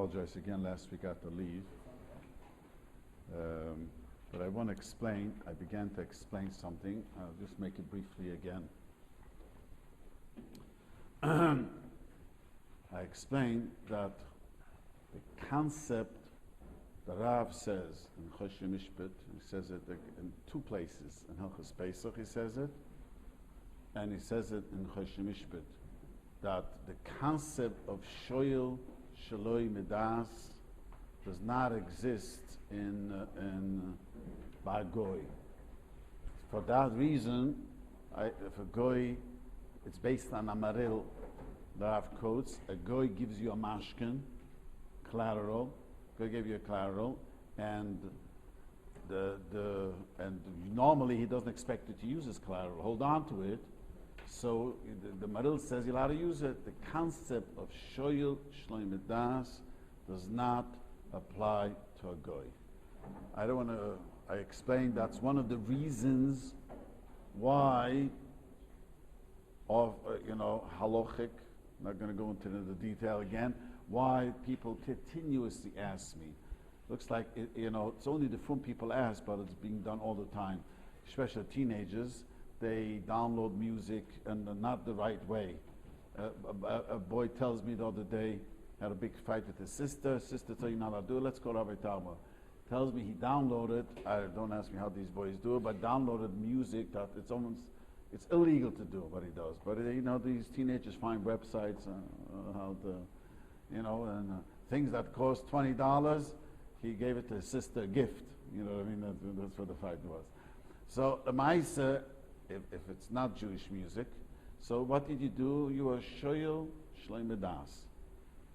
apologize again. Last week I had to leave. But I want to explain. I began to explain something. I'll just make it briefly again. I explained that the concept the Rav says in Choshe Mishpat, he says it in two places. In Hilchos Pesach he says it, and he says it in Choshe Mishpat, that the concept of shoyel shaloi midas does not exist in by goy. For that reason, if a goy, it's based on Amaril, the Rav quotes, a goy gives you a mashkin, collateral, goy gave you a collateral, and and normally he doesn't expect you to use his collateral, hold on to it. So the Maril says you're allowed to use it. The concept of shoyel shloi midas does not apply to a goy. I don't want to. I explained that's one of the reasons why, of halachic. I'm not going to go into the detail again. Why people continuously ask me. Looks like it's only the frum people ask, but it's being done all the time. Especially teenagers, they download music and not the right way. A boy tells me the other day, had a big fight with his sister. Sister told you not to do it. Let's go to Rabbi Tauber. Tells me he downloaded. Don't ask me how these boys do it, but downloaded music that it's illegal to do what he does. But these teenagers find websites and things that cost $20. He gave it to his sister a gift. You know what I mean? That's what the fight was. So the Maisa, if it's not Jewish music, so what did you do? You were shoyel shloi midas.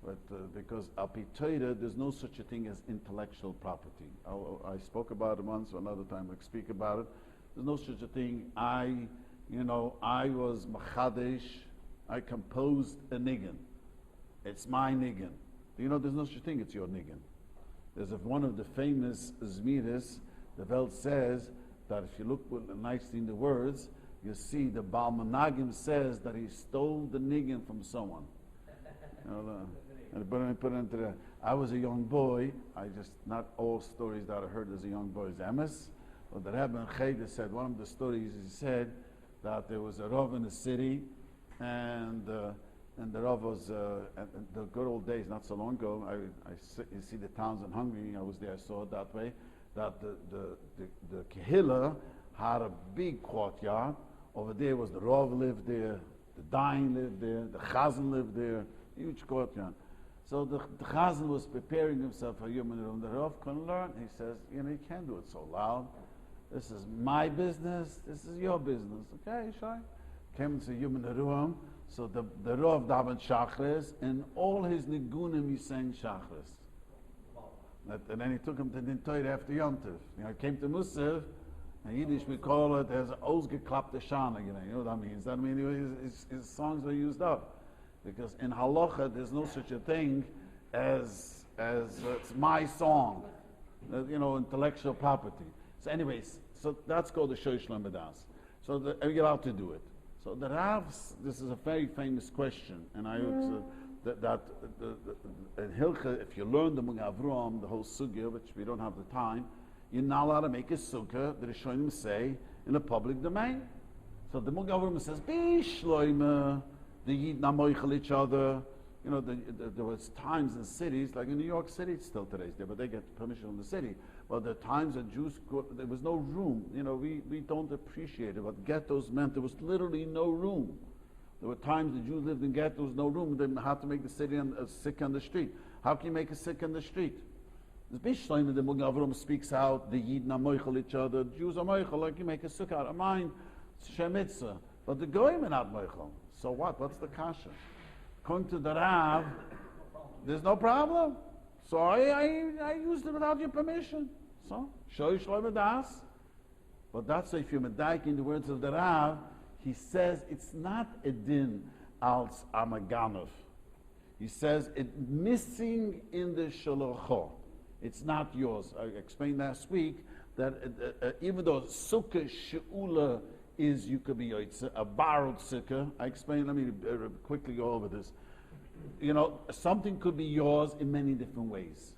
But because al pi Torah, there's no such a thing as intellectual property. I spoke about it once, another time I'll speak about it. There's no such a thing. I was machadesh. I composed a niggin. It's my niggin. There's no such a thing. It's your niggin. There's one of the famous Zmiris. The Welt says that if you look nicely in the words, you see the Baal Menagim says that he stole the niggin from someone. And put it into the. I was a young boy. Not all stories that I heard as a young boy is emes. But the Rabbi in Cheder said one of the stories. He said that there was a Rav in the city, and the Rav was in the good old days, not so long ago. You see the towns in Hungary. I was there. I saw it that way. That the Kehillah had a big courtyard. Over there was the Rav lived there, the Dain lived there, the Chazan lived there. Huge courtyard. So the Chazan was preparing himself for Yom Neruim. The Rav couldn't learn. He says, you can't do it so loud. This is my business. This is your business. Okay, sure. Came to Yom Neruim. So the Rav davened Shachris, and all his nigunim he sang Shachris. And then he took him to Nintoid after Yom Tov. He came to Musaf. In Yiddish we call it as ausgeklappte Shana. You know what that means? That means his songs were used up. Because in Halacha, there's no such a thing as it's my song, intellectual property. So anyways, so that's called the shoyel shloi midas. So you're allowed to do it. So the Ravs, this is a very famous question, and I would in Hilchos, if you learn the Mugavrom, the whole Sugya, which we don't have the time, you're not allowed to make a Sukka, the Rishonim say, in a public domain. So the Mugavrom says, Be shloime, the Yid namoichel each other. There was times in cities, like in New York City, it's still today's day, but they get permission from the city. But the times that Jews, there was no room. We don't appreciate it. What ghettos meant, there was literally no room. There were times the Jews lived in ghettos, no room. They had to make the city sick on the street. How can you make a sick on the street? The Bishleim, the Mugavrum speaks out, the Yid namoichel each other. Jews are moichel, like you make a sukkah out of mine. It's shemitzah. But the goyim are not moichel. So what? What's the kasha? According to the Rav, there's no problem. So I used it without your permission. So, shoyel shloi midas. But that's if you're medaik in the words of the Rav, he says it's not a din als amaganov. He says it's missing in the shalocho. It's not yours. I explained last week that even though Sukka she'ula is you could be a borrowed Sukka. I explained, let me quickly go over this. something could be yours in many different ways.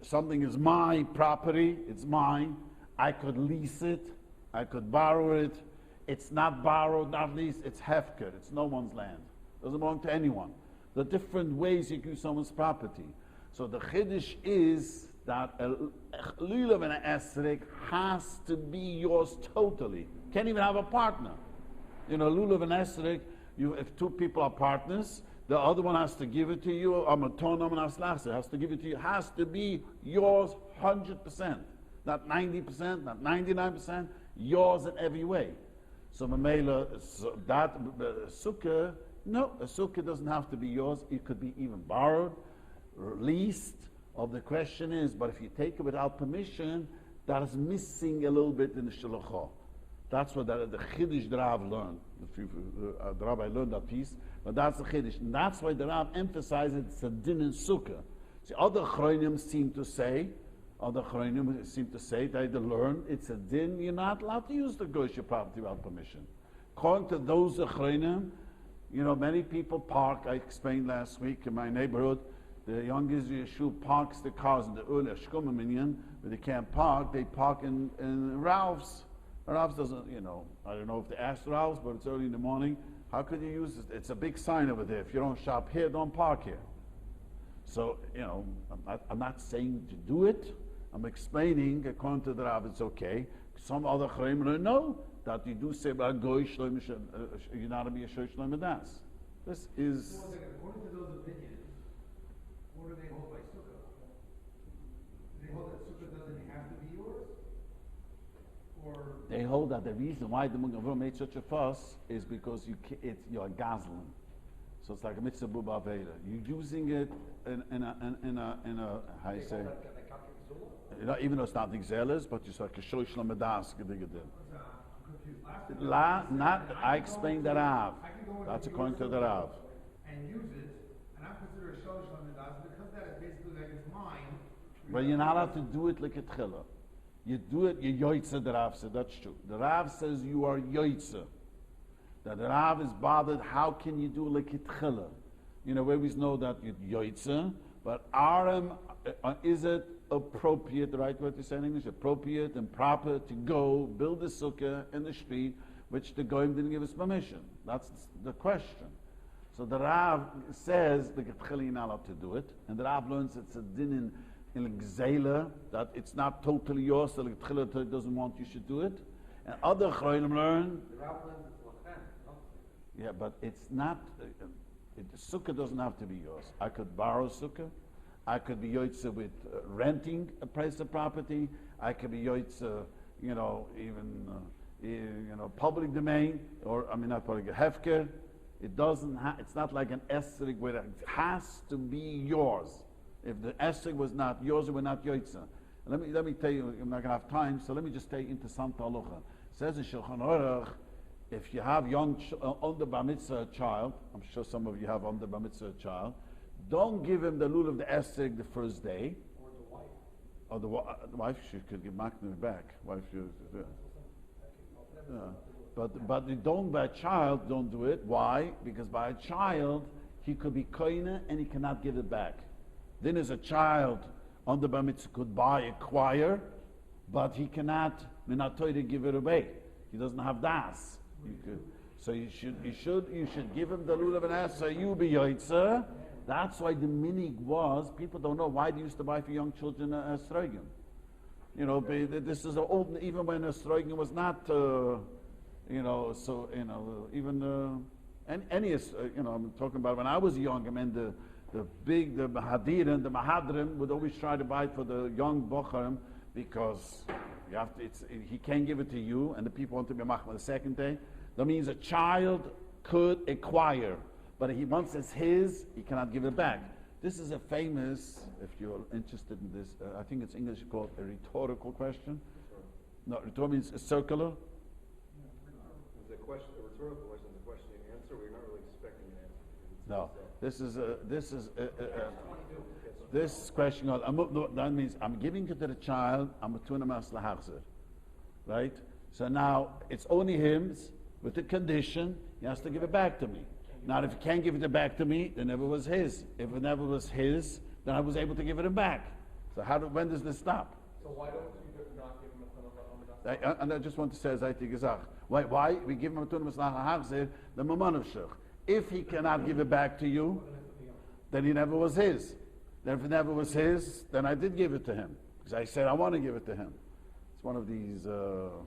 Something is my property, it's mine. I could lease it, I could borrow it. It's not borrowed, not leased, it's hefker, it's no one's land. It doesn't belong to anyone. The different ways you use someone's property. So the chiddush is that a lulav and an esrog has to be yours totally. Can't even have a partner. Lulav and esrog, if two people are partners, the other one has to give it to you. Amatonam and aslachser has to give it to you. Has to be yours 100%, not 90%, not 99%. Yours in every way. So Mamela, that Sukka, no, a Sukka doesn't have to be yours. It could be even borrowed, leased. The question is, but if you take it without permission, that is missing a little bit in the Shalacha. That's what the Chiddush the Rav learned. The Rabbi learned that piece, but that's the Chiddush. And that's why the Rav emphasizes it's a din in Sukkah. See, other Chronim seem to say, they learn it's a din, you're not allowed to use the Goyish property without permission. According to those Chronim, many people park, I explained last week in my neighborhood, the young Yeshu parks the cars in the Ule Shkuma Minyan, where they can't park, they park in Ralph's. Ralph's doesn't, I don't know if they asked Ralph's, but it's early in the morning. How could you use it? It's a big sign over there. If you don't shop here, don't park here. So, I'm not saying to do it. I'm explaining, according to the Rav, it's okay. Some other Chayim know that you do say about Goy Shloim, you're not to be a Shoy Shloim Das. This is. According to those opinions, what do they hold by Sukkah? Do they hold that Sukkah doesn't have to be yours? Or they hold that the reason why the Mugavur made such a fuss is because you're a gazlan. So it's like a mitzvah buba aveda. You're using it in a how you say? Even though it's not exelis, but it's like a shoy shlamadas. I explained the Rav. That's according to the Rav. And use it, and I'm considered a shoy shlamadas because that is basically like it's mine. But you're not allowed to do it like a tchila. You do it, you yoitza, the Rav said, that's true. The Rav says you are yoitza. That the Rav is bothered, how can you do it like a tchila? We always know that you're yoitza, but aram, is it appropriate, the right word to say in English, appropriate and proper to go build a sukkah in the street, which the Goyim didn't give us permission? That's the question. So the Rav says the Getcheli you're not allowed to do it, and the Rav learns it's a din in Gzela, that it's not totally yours, so the Getcheli doesn't want you should do it. And other Chayim learn. The Rav learns it's lachem. Yeah, but it's not. Sukkah doesn't have to be yours. I could borrow sukkah. I could be yoitze with renting a piece of property. I could be yoitze, even public domain, or not public, hefker. It doesn't. It's not like an esrig where it has to be yours. If the esrig was not yours, it would not yoitze. Let me tell you. I'm not gonna have time, so let me just take into some halacha. It says in Shulchan Aruch, if you have young under bar mitzvah child, I'm sure some of you have under bar mitzvah child. Don't give him the lul of the esrog the first day. Or the wife. Or the wife, she could give makna back. Wife, but you don't by a child. Don't do it. Why? Because by a child he could be koine and he cannot give it back. Then as a child under bar mitzvah could acquire, but he cannot. Minatoy give it away. He doesn't have das. So you should give him the lul of an esrog. So you be yoitzer. That's why the minig was, people don't know why they used to buy for young children a esrogim. This is an old, even when a esrogim was not, I'm talking about when I was young, the Mahadrim would always try to buy it for the young bocharim because he can't give it to you and the people want to be machma the second day. That means a child could acquire. But once it's his, he cannot give it back. This is a famous, if you're interested in this, I think it's English called a rhetorical question. No, rhetorical means circular. It's a rhetorical question, the question you answer, we're not really expecting an answer. No, this question, that means I'm giving it to the child, I'm a tuna maslahachzer. Right? So now, it's only him, with the condition, he has to give it back to me. Now, if he can't give it back to me, then it never was his. If it never was his, then I was able to give it back. So when does this stop? So why don't you not give him a ton of And I just want to say, as I think is why we give him a ton of the Maman of if he cannot give it back to you, then he never was his. Then if it never was his, then I did give it to him. Because I said I want to give it to him. It's one of these, how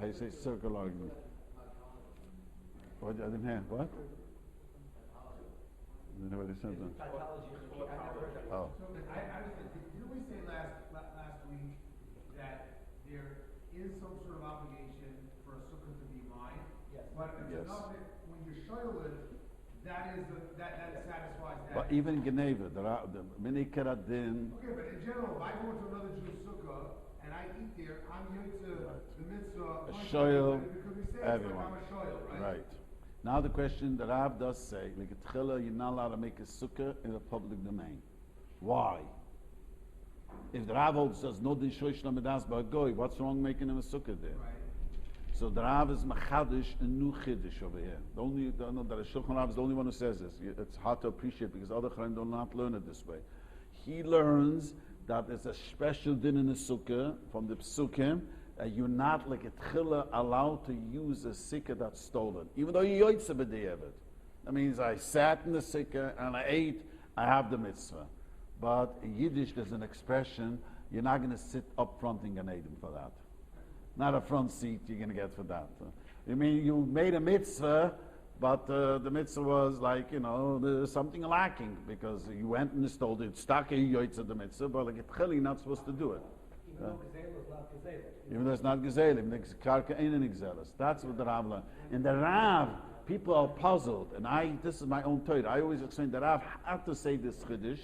you say circle argument. What, I didn't hear, what? I didn't know what he said then. Oh. So didn't we say last week that there is some sort of obligation for a sukkah to be mine? Yes. But it's Yes. enough that when you're shoylet, that satisfies that. But even Geneva, the Minikaradin, Okay, but in general, if I go into another Jew's sukkah and I eat there, I'm here to the mitzvah. A shoyel, because we say everyone. it's like I'm a shoyel, right? Right. Now the question that Rav does say, like a tchila, you're not allowed to make a sukkah in the public domain. Why? If the Rav holds says no din shoish lamidas ba'goy, what's wrong making him a sukkah there? Right. So the Rav is machadish and new chiddush over here. The Shulchan Rav is the only one who says this. It's hard to appreciate because other Chaim do not learn it this way. He learns that there's a special din in the sukkah from the psukim. You're not like a tchila allowed to use a sukkah that's stolen, even though you yoytze b'di'evet. That means I sat in the sukkah and I ate. I have the mitzvah. But in Yiddish, there's an expression: you're not going to sit up front in Gan Eden for that. Not a front seat you're going to get for that. You mean you made a mitzvah, but the mitzvah was like, there's something lacking because you went and stole it. Stuck in yoytze the mitzvah, but like a tchila, you're not supposed to do it. Even though it's not gezelim, it's karka ain't an exelis. That's what the Rav learned. In the Rav, people are puzzled, and this is my own Torah. I always explain the Rav had to say this chiddush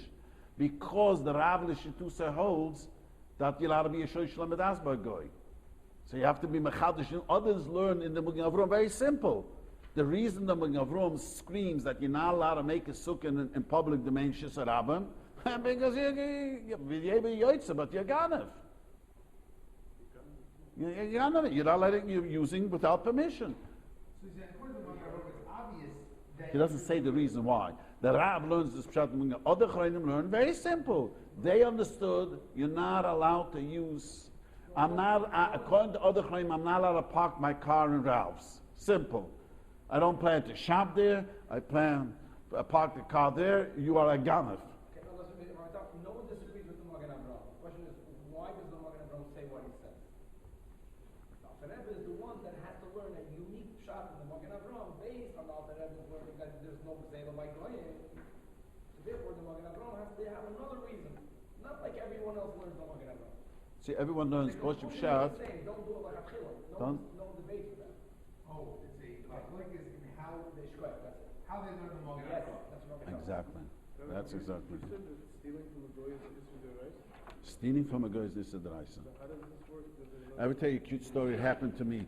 because the Rav L'Shitusa holds that you're allowed to be a shoish lamidas ba'goy. So you have to be mechadish. Others learn in the Magen Avraham very simple. The reason the Magen Avraham screams that you're not allowed to make a sukkah in public domain shisarabim because you're yoytze, but you're ganav. You're not letting you using without permission. So according to Magen Avraham, it's obvious that He doesn't say the reason why. The Rab learns this pshat. Other Chayim learn very simple. They understood you're not allowed to use. According to other Chayim, I'm not allowed to park my car in Ralph's. Simple. I don't plan to shop there. I park the car there. You are a ganef. Okay, now listen, no one disagrees with the Magen Avraham. The question is, why does the Magen Avraham say what he says? Now, Rebbe is the one that has to learn a unique shot in the Magen Avraham based on all the Rebbe's learning that there's no Gzeila by Goyim. So therefore, the Magen Avraham has to have another reason. Not like everyone else learns the Magen Avraham. See, everyone learns Koshim Shat. Don't do it like a chillah. No debate with that. Oh, it's a click is in how They shkoyach, that's it. how they learn the Magen Yes, Avraham. that's what I'm talking about. Exactly. That's exactly. You said that stealing from a goy is the right? Stealing from a guy is this adaraisa. So how does this work? I will tell you a cute story. It happened to me.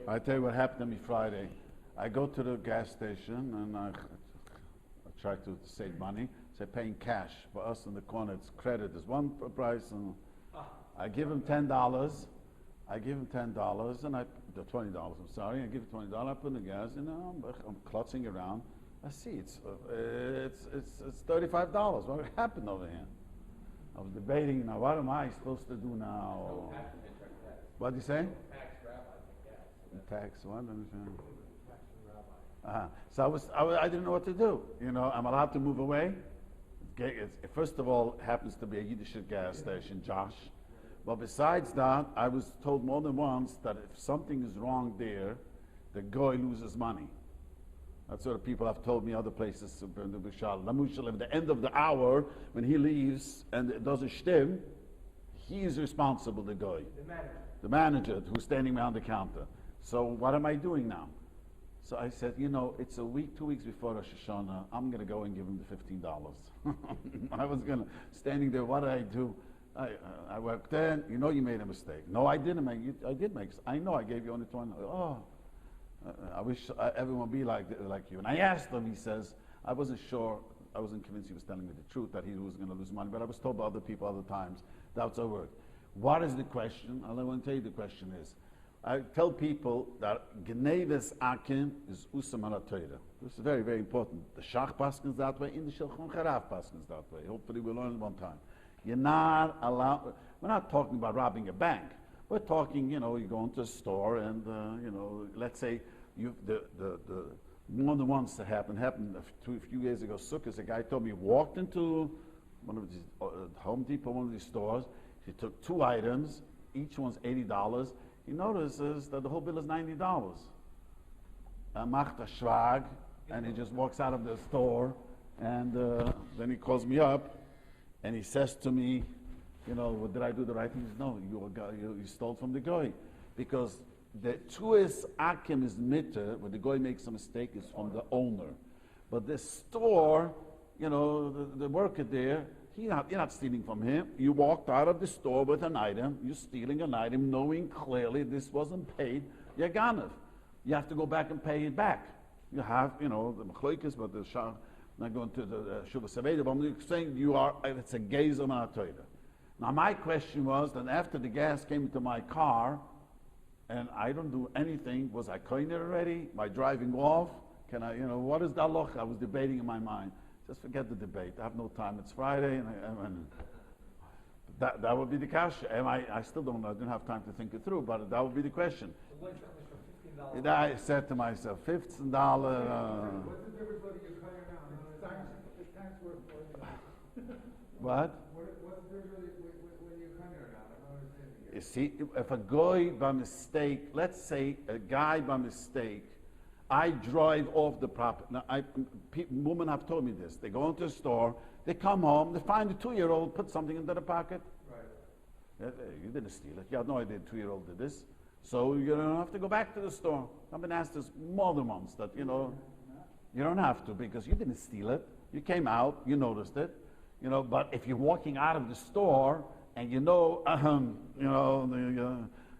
I tell you what happened to me Friday. I go to the gas station and I try to save money. So paying cash. For us in the corner, it's credit. There's one price, and I give him $10. I give him $10, and the $20. I'm sorry. I give him $20. I put in the gas. I'm clutching around. I see it's $35. What happened over here? I was debating. Now, what am I supposed to do now? What do you say? Tax. What? So I didn't know what to do. I'm allowed to move away. First of all, it happens to be a Yiddish gas station, Josh. But besides that, I was told more than once that if something is wrong there, the goy loses money. That's what people have told me other places. At the end of the hour, when he leaves and it doesn't shtim, he is responsible, the goy. The manager who's standing behind the counter. So what am I doing now? So I said, it's a week, 2 weeks before Rosh Hashanah. I'm going to go and give him the $15. I was standing there. What did I do? I worked in. You made a mistake. No, I didn't make it. I did make. I know I gave you only 20. Oh, I wish everyone be like you. And I asked him. He says, I wasn't sure. I wasn't convinced he was telling me the truth that he was going to lose money. But I was told by other people other times that's how it worked. What is the question? I want to tell you the question is, I tell people that Gneves Akim is Usam ala Torah. This is very, very important. The Shach Paskins that way, in the Shulchan Charav Paskins that way. Hopefully we'll learn it one time. You're not allowed, we're not talking about robbing a bank. We're talking, you go into a store and, let's say one of the ones that happened a few years ago, Sukka, a guy told me he walked into one of these, Home Depot, one of these stores. He took 2 items, each one's $80. He notices that the whole bill is $90. Macht a schwag, and he just walks out of the store, and then he calls me up, and he says to me, did I do the right thing? He says, no, you stole from the guy. Because the tuis akim is mitter, where the guy makes a mistake, is from the owner. But the store, the worker there, you're not stealing from him. You walked out of the store with an item. You're stealing an item knowing clearly this wasn't paid. You're ganav. You have to go back and pay it back. You have, the machloikis, but the shah, not going to the Shuvah Saveda, but I'm saying it's a gaze on our Torah. Now my question was that after the gas came into my car, and I don't do anything, was I koiner already? By driving off? Can I, what is the halacha? I was debating in my mind. Just forget the debate. I have no time. It's Friday, and that would be the kasha. And I still don't know. I didn't have time to think it through, but that would be the question. And I said to myself, $15. What's the difference whether you're cutting out? Thanks for What? What's the difference when you're cutting it out? I don't understand. You see, if a guy by mistake, let's say a guy by mistake, I drive off the property. Now, women have told me this. They go into a store, they come home, they find a 2-year-old put something into the pocket. Right. You didn't steal it. You had no idea the 2-year-old did this. So you don't have to go back to the store. I've been asked this more than once that, you don't have to because you didn't steal it. You came out, you noticed it. But if you're walking out of the store and your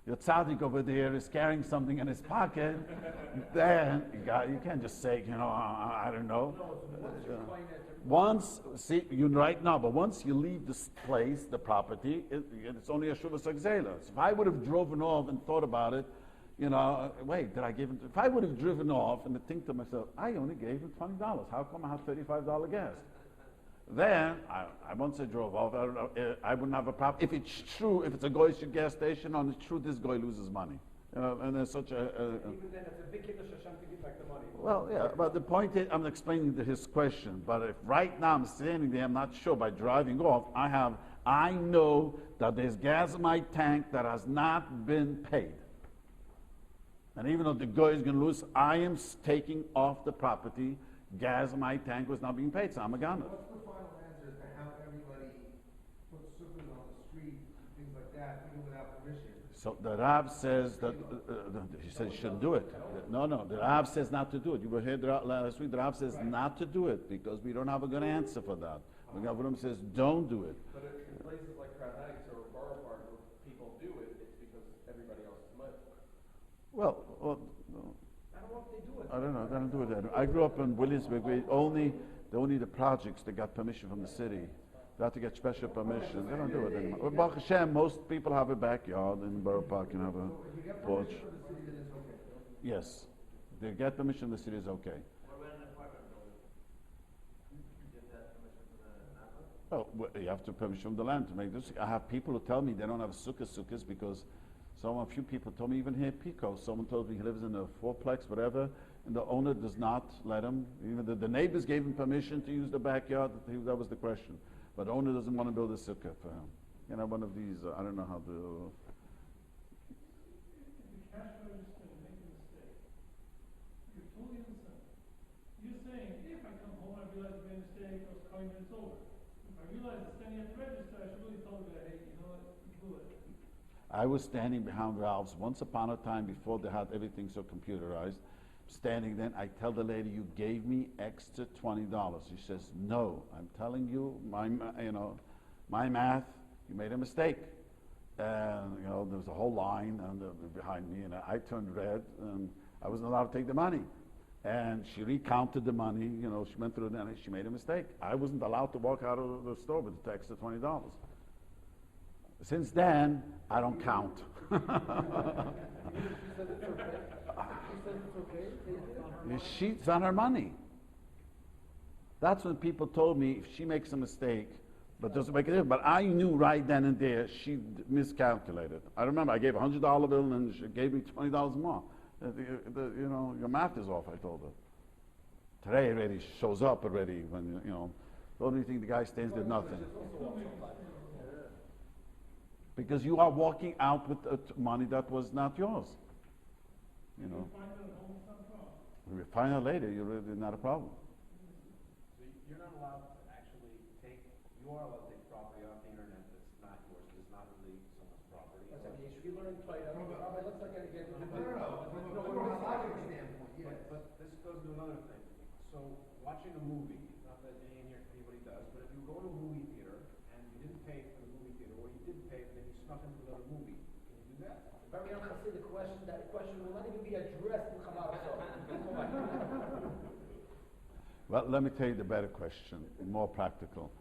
tzaddik over there is carrying something in his pocket, then you can't just say, I don't know. Once you leave this place, the property, it's only a shuvah sagzela. So if I would have driven off and thought about it, wait, did I give him? If I would have driven off and think to myself, I only gave him $20. How come I have $35 gas? Then I once I drove off. I don't know. I wouldn't have a problem if it's true. If it's a goyish gas station, and it's true, this guy loses money. And there's such a. Even then, it's a big kiddush Hashem to give back the money. Well, yeah, but the point is, I'm explaining his question. But if right now I'm standing there, I'm not sure. By driving off, I know that there's gas in my tank that has not been paid. And even though the guy is going to lose, I am taking off the property. Gas in my tank was not being paid, so I'm a gunner. What's the final answer as to how everybody puts sukkahs on the street, things like that, even without permission? So the Rab says that he says you shouldn't do it. No, the Rab says not to do it. You were here last week. The Rab says not to do it because we don't have a good answer for that. The Gavram says don't do it. But in places like Kravatics or Borough Park where people do it, it's because everybody else is money. Well, I don't know. They don't do it. I grew up in Williamsburg. Only the projects that got permission from the city. They have to get special permission. They don't do it anymore. Well, Baruch Hashem, most people have a backyard in Borough Park and have a porch. Yes, they get permission from the city is okay. What about an apartment building? You get that permission from the neighbor? Well, you have to permission from the land to make this. I have people who tell me they don't have sukkahs because a few people told me, even here at Pico, someone told me he lives in a fourplex, whatever, and the owner does not let him. Even the neighbors gave him permission to use the backyard. That was the question. But the owner doesn't want to build a sukkah for him. One of these, I don't know how to. The cash register make a mistake. You're totally innocent. You're saying, if I come home I realize I made a mistake, I was calling it's over. If I realize it's standing at the register, I should really tell the guy, hey, you know what, do it. I was standing behind valves once upon a time before they had everything so computerized. Standing then, I tell the lady, you gave me extra $20. She says, no, I'm telling you, my math, you made a mistake. And, there was a whole line behind me, and I turned red, and I wasn't allowed to take the money. And she recounted the money, she went through it, and she made a mistake. I wasn't allowed to walk out of the store with the extra $20. Since then, I don't count. She's on her money. That's when people told me if she makes a mistake, but doesn't make a difference. But I knew right then and there she miscalculated. I remember I gave a $100 bill and she gave me $20 more. Your math is off, I told her. Today already shows up already when, the only thing the guy stands did nothing. Because you are walking out with money that was not yours. You find out later, you're really not a problem. So you're not allowed to actually you are allowed to take property off the internet that's not yours, it's not really someone's property. That's okay, you should be learning Torah. Rabbi, let's not get into No, from a halachic standpoint, yes. But this goes to another thing. So watching a movie, not that anybody does, but if you go to a movie theater and you didn't pay for the movie theater, or you did pay, but then you snuck into another movie, can you do that? Rabbi, I'm going to say that question will not even be addressed in Halacha. Well, let me tell you the better question, more practical.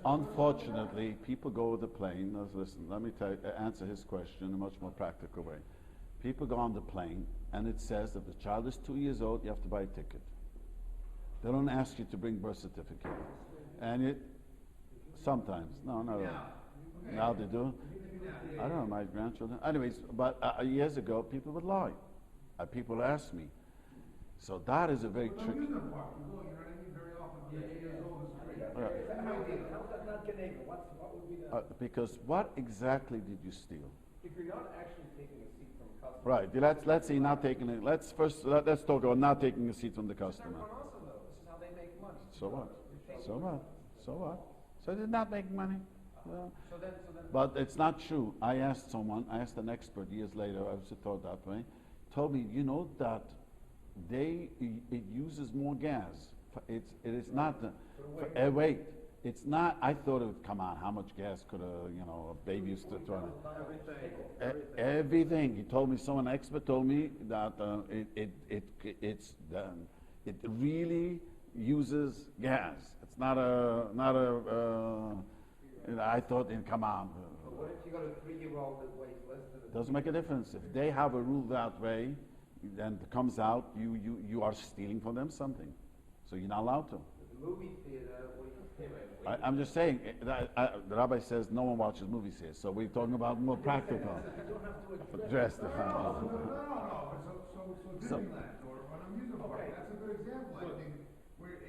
Unfortunately, people go with the plane. Listen, let me answer his question in a much more practical way. People go on the plane, and it says that the child is 2 years old, you have to buy a ticket. They don't ask you to bring birth certificate. And sometimes, no, not really. Now they do. I don't know, my grandchildren. Anyways, but years ago, people would lie. People asked me. So that is a very tricky. Because what exactly did you steal? If you're not actually taking a seat from a customer. Right. Let's say not taking it. Let's talk about not taking a seat from the customer. Everyone also though. This is how they make money. So what? So what? So they're not making money. Well, So then. but it's not true. I asked an expert years later, I was taught that way, told me, that it uses more gas. It is not, wait, it's not, I thought it would come on, how much gas could a baby used to throw in? Everything. He told me, someone expert told me that it really uses gas. It's not I thought, come on. But what if you got a 3-year-old that weighs less than a... Doesn't make a difference. If they have a rule that way, then it comes out, you are stealing from them something. So you're not allowed to. The movie theater, I'm just saying, the Rabbi says no one watches movies here, so we're talking about more practical. Address the No, so Disneyland, or what I'm using for, that's a good example, I think, where if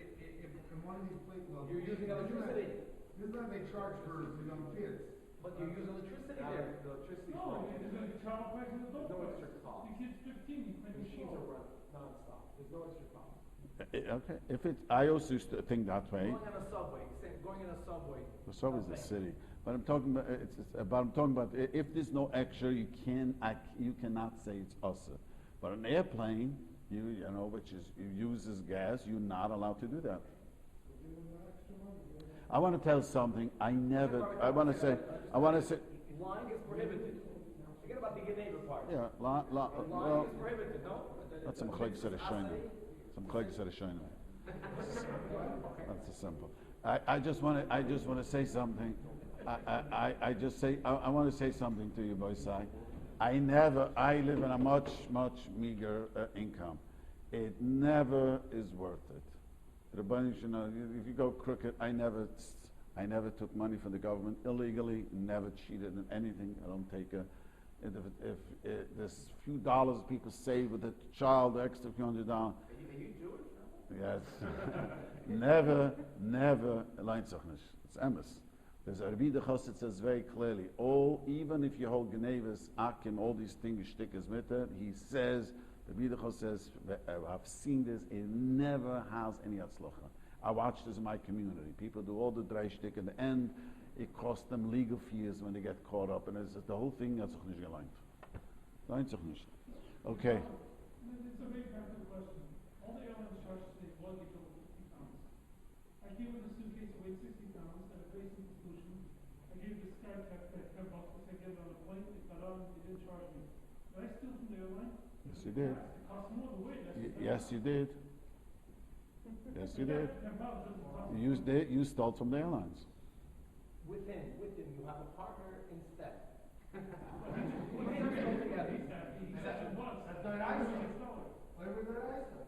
in one of these places... You're using electricity. Disneyland, they charge for the young kids. But you're using electricity there. The electricity. No, there's going to be child prices of No extra cost. The kid's 15, you pay The the machines store. are run non-stop. There's no extra cost. Okay, if I also used to think that way. Going on a subway, going in a subway. The subway is a city, but I'm talking about if there's no extra, you cannot say it's us. But an airplane, which uses gas, you're not allowed to do that. I want to tell something. I want to say. Lying is prohibited. Forget about the good neighbor part. Yeah, Lying well, is prohibited, no? that's some chayk said a shayna. Some chayk said a shayna. That's a simple. I just want to say something. I want to say something to you, Boisai. I live in a much meager income. It never is worth it. The bunch, if you go crooked, I never took money from the government illegally, never cheated in anything. I don't take if there's few dollars people save with a child, the extra few $100. Are you Jewish? Yes. never, leints auch nicht. It's emes. There's a Rabbi that says very clearly, even if you hold Genevas, Akim, all these things, shtickers mit it, he says, the Rabbi says, I've seen this, it never has any atzlocha. I watch this in my community. People do all the dry shtick, in the end, it costs them legal fees when they get caught up, and it's the whole thing, that's auch nicht geleint. Leints auch nicht. Okay. It's a very practical question. All the airlines charge today luggage over 50 pounds. I came with a suitcase that weighs 60 pounds at a very simple solution. I gave this guy $10 to say get it on a plane. It got on, they didn't charge me. Did I steal from the airline? Yes, you did. It cost more to wait. Yes, you did. Yes, you did. You stole from the airlines. With him, you have a partner instead. Exactly. $10. That's That's not $10 ISO. gets lower. Why would that ISO?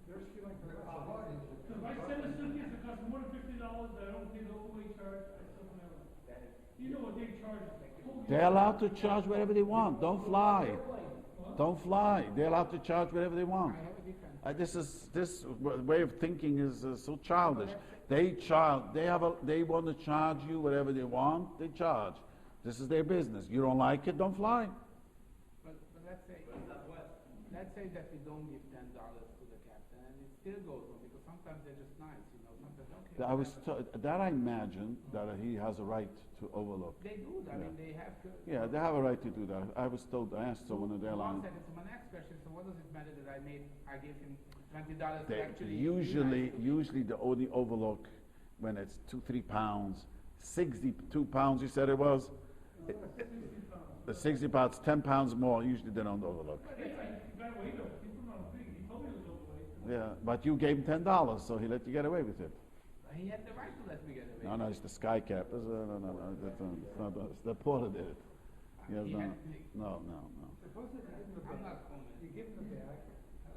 They're stealing from The us. Chabad is- Because if I send a suitcase that costs more than $50, but I don't pay the overweight charge, I still can have it. You know what they charge. They're allowed to charge whatever they want. Don't fly. Don't fly. They're allowed to charge whatever they want. This way of thinking is so childish. They want to charge you whatever they want. They charge. This is their business. You don't like it, don't fly. But let's say that we don't give $10 to the captain, and it still goes on because sometimes they're just nice, you know. Sometimes okay. I imagine that he has a right to overlook. They do. I mean, they have to. Yeah, they have a right to do that. I asked someone in the airline. One second. So my next question. So what does it matter that I gave him $20 to They actually? usually the only overlook when it's 2-3 pounds, 62 pounds. You said it was. 60 pounds. The 60 pounds, 10 pounds more. Usually they don't overlook. Hey, you got weight up. He put him on a pig. He told me it was overweight. Yeah, but you gave him $10, so he let you get away with it. He had the right to let me get away. No, it's the sky cap. It's the porter did it. He has He no, had- no. Suppose that you give I'm him not the commenting. you give him the bag,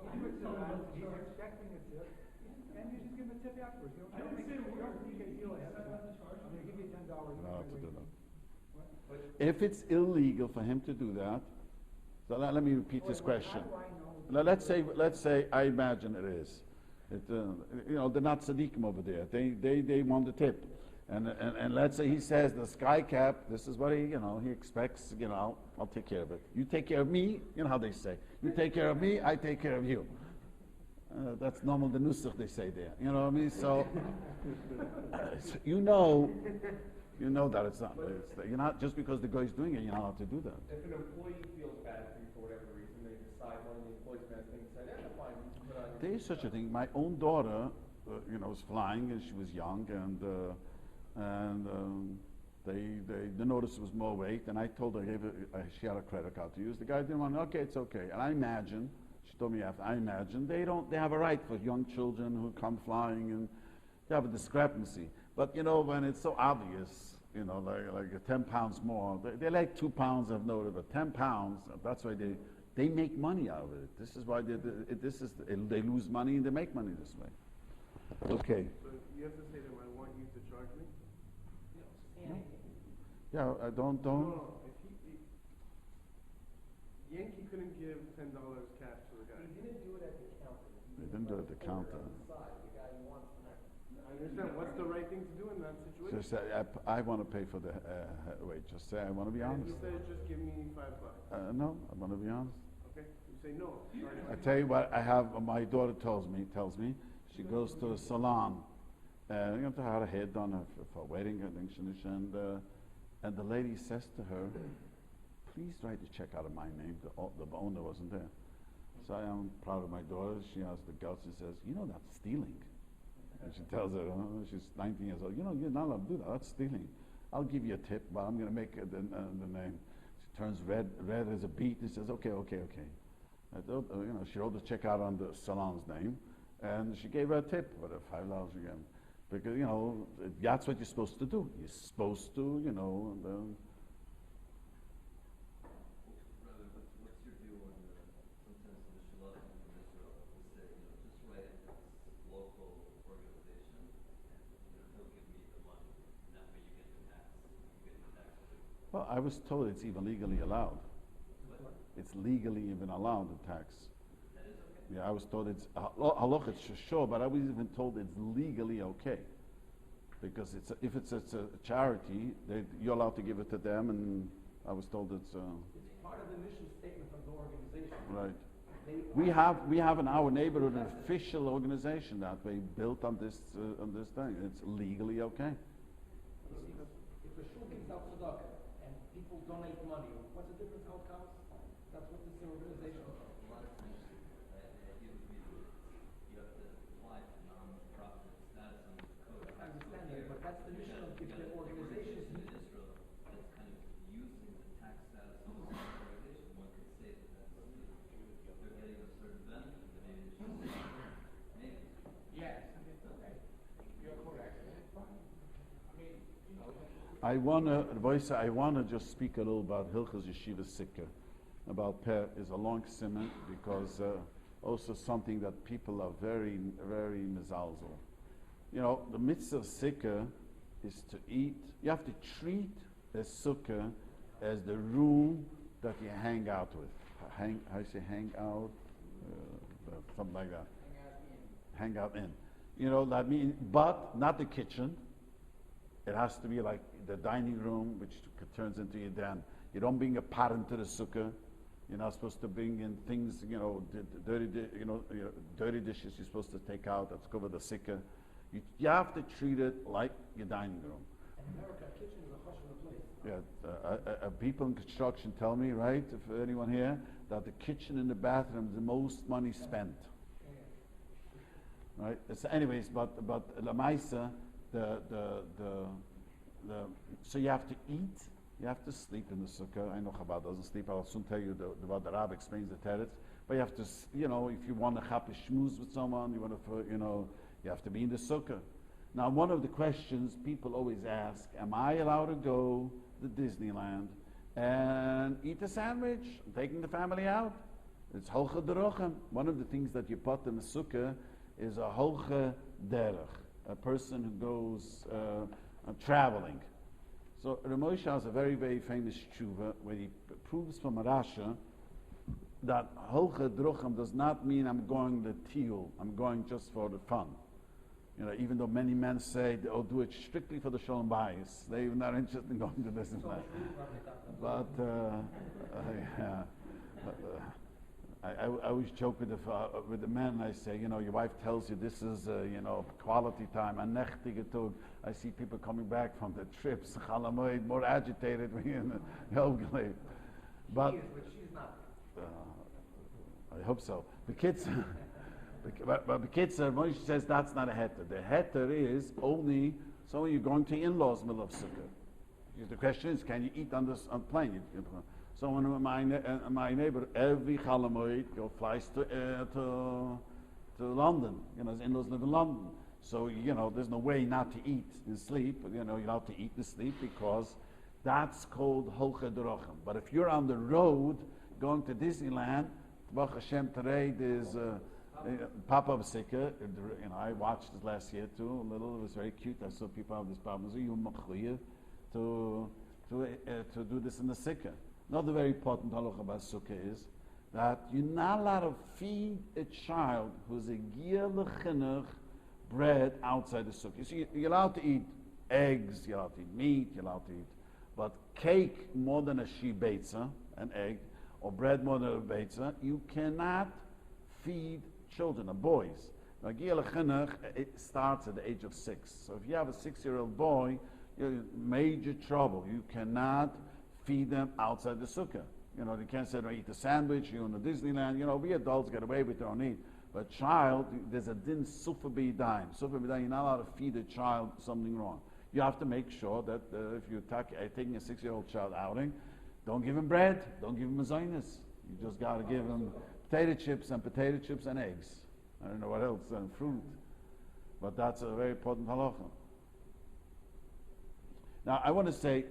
he puts it on, he's expecting a tip, and you just give him a tip afterwards. You I don't didn't say make a word. a big deal ahead of That's time. not the charge. I'm gonna give you $10. No, to do that. What? If it's illegal for him to do that, so let me repeat this question. How do I know? Now, let's say, I imagine it is. They're not tzaddikim over there. They want the tip. And let's say he says the sky cap, this is what he expects, I'll take care of it. You take care of me, you know how they say. You take care of me, I take care of you. That's normal the nusach they say there. You know what I mean? So, you know that it's not. You're not, just because the guy's doing it, you're not allowed to do that. If an employee feels bad for you for whatever reason, they decide, one of the employees may think, fine, you can put on your... There is such a thing. My own daughter, was flying and she was young, they noticed it was more weight, and I told her, she had a credit card to use. The guy didn't want. Okay, it's okay. And I imagine, she told me after, I imagine they have a right for young children who come flying, and they have a discrepancy. But when it's so obvious, like 10 pounds more, they like 2 pounds. I've noted, but 10 pounds. That's why they make money out of it. This is why they lose money and they make money this way. Okay. So you have to say to him, I want you to charge me? Yeah, I don't. No, Yankee couldn't give $10 cash to the guy. He didn't do it at the counter. They didn't do it at the counter. I understand, what's the right thing to do in that situation? Just say, I want to pay for the wait. Just say, I want to be And honest. he says, just give me $5. No, I want to be honest. Okay, you say no. I tell you what, I have. My daughter tells me. She goes to a salon. You have to have her hair done for a wedding, I think, and the lady says to her, please write the check out of my name. The owner wasn't there. So I am proud of my daughter. She has the guts. She says, that's stealing. And she tells her, she's 19 years old, you're not allowed to do that. That's stealing. I'll give you a tip, but I'm going to make the name. She turns red as a beet, and says, okay. She wrote the check out on the salon's name, and she gave her a tip, $5 again. Because, that's what you're supposed to do. You're supposed to, Rabbi, what's your view on sometimes the Shalatim from Israel will say, just write it to this local organization and they'll give me the money. And that way you get the tax. You get the tax too. Well, I was told it's even legally allowed. It's legally even allowed, the tax. That is okay. Yeah, I was told it's halacha, it's sure, but I was even told it's legally okay, because if it's a charity, you're allowed to give it to them, and I was told it's It's part of the mission statement of the organization. right. They We have in our neighborhood an official organization that we built on this thing. It's legally okay. If a shul gives out tzedakah and people donate money, what's the difference how it comes? That's what this organization is. A lot of times, the idea would be that you have to apply for non-profit status under the code. I understand that, but that's the mission of the organization. In Israel, that's kind of using the tax status of the organization. One could say that they're getting a certain benefit, but maybe they should say, maybe. Yes, okay. You're correct. It's fine. I mean, I wanna just speak a little about Hilchos Yeshiva Sukka. about Peh is a long simon because also something that people are very, very mizalzel. You know, the mitzvah of Sukka is to eat. You have to treat the Sukka as the room that you hang out with. How you say hang out? Something like that. Hang out in. You know, that means, but not the kitchen. It has to be like the dining room, which turns into your den. You don't bring a pot into the Sukkah. You're not supposed to bring in things, you know, dirty dishes you're supposed to take out. That's covered the Sukkah. You have to treat it like your dining room. In America, a kitchen is a chashuv place. Yeah, people in construction tell me, right, if anyone here, that the kitchen and the bathroom is the most money spent. Right. So anyways, but la maisa, so you have to eat, you have to sleep in the sukkah. I know Chabad doesn't sleep. I'll soon tell you what the Rabbi explains the teretz. But you have to, you know, if you want to have a schmooze with someone, you want to, you know, you have to be in the sukkah. Now, one of the questions people always ask: am I allowed to go to Disneyland and eat a sandwich? I'm taking the family out. It's holcha derochem. One of the things that you put in the sukkah is a holcha derech, a person who goes traveling. So Ramosha has a very, very famous tshuva where he proves from a Rasha that holcha derochem does not mean I'm going to teal, I'm going just for the fun. You know, even though many men say they'll do it strictly for the shalom bayis, they're not interested in going to this and that. But I always joke with the men. I say, you know, your wife tells you this is, you know, quality time. I see people coming back from the trips, more agitated. But she's not. I hope so. The kids, but the kids, Moshe says that's not a heter. The heter is only so when you're going to in-laws middle of Sukkah. The question is, can you eat on plane? So one of my neighbor, every Chalamoid flies to London. You know, his in-laws live in London. So, you know, there's no way not to eat and sleep. You know, you're allowed to eat and sleep because that's called Holcha Derochem. But if you're on the road going to Disneyland, Baruch Hashem, today there's Papa Sukka. You know, I watched this last year too, a little. It was very cute. I saw people have this problem. So you machliya to do this in the Sukkah. Another very important halacha about Sukkah is that you're not allowed to feed a child who's a giyah lechinuch bread outside the Sukkah. So you're allowed to eat eggs, you're allowed to eat meat, you're allowed to eat, but cake more than a shibetza, an egg, or bread more than a betza, you cannot feed children, or boys. Now giyah lechinuch, it starts at the age of 6. So if you have a 6-year-old boy, you're in major trouble. You cannot feed them outside the sukkah. You know, they can't say, eat a sandwich, you're in the Disneyland. You know, we adults get away with it, don't eat. But child, there's a din sufa b'yidayim. Sufa b'yidayim, you're not allowed to feed a child something wrong. You have to make sure that if you're taking a 6-year-old child outing, don't give him bread, don't give him a zaynis. You just got to give him potato chips and eggs. I don't know what else, and fruit. But that's a very important halacha. Now, I want to say,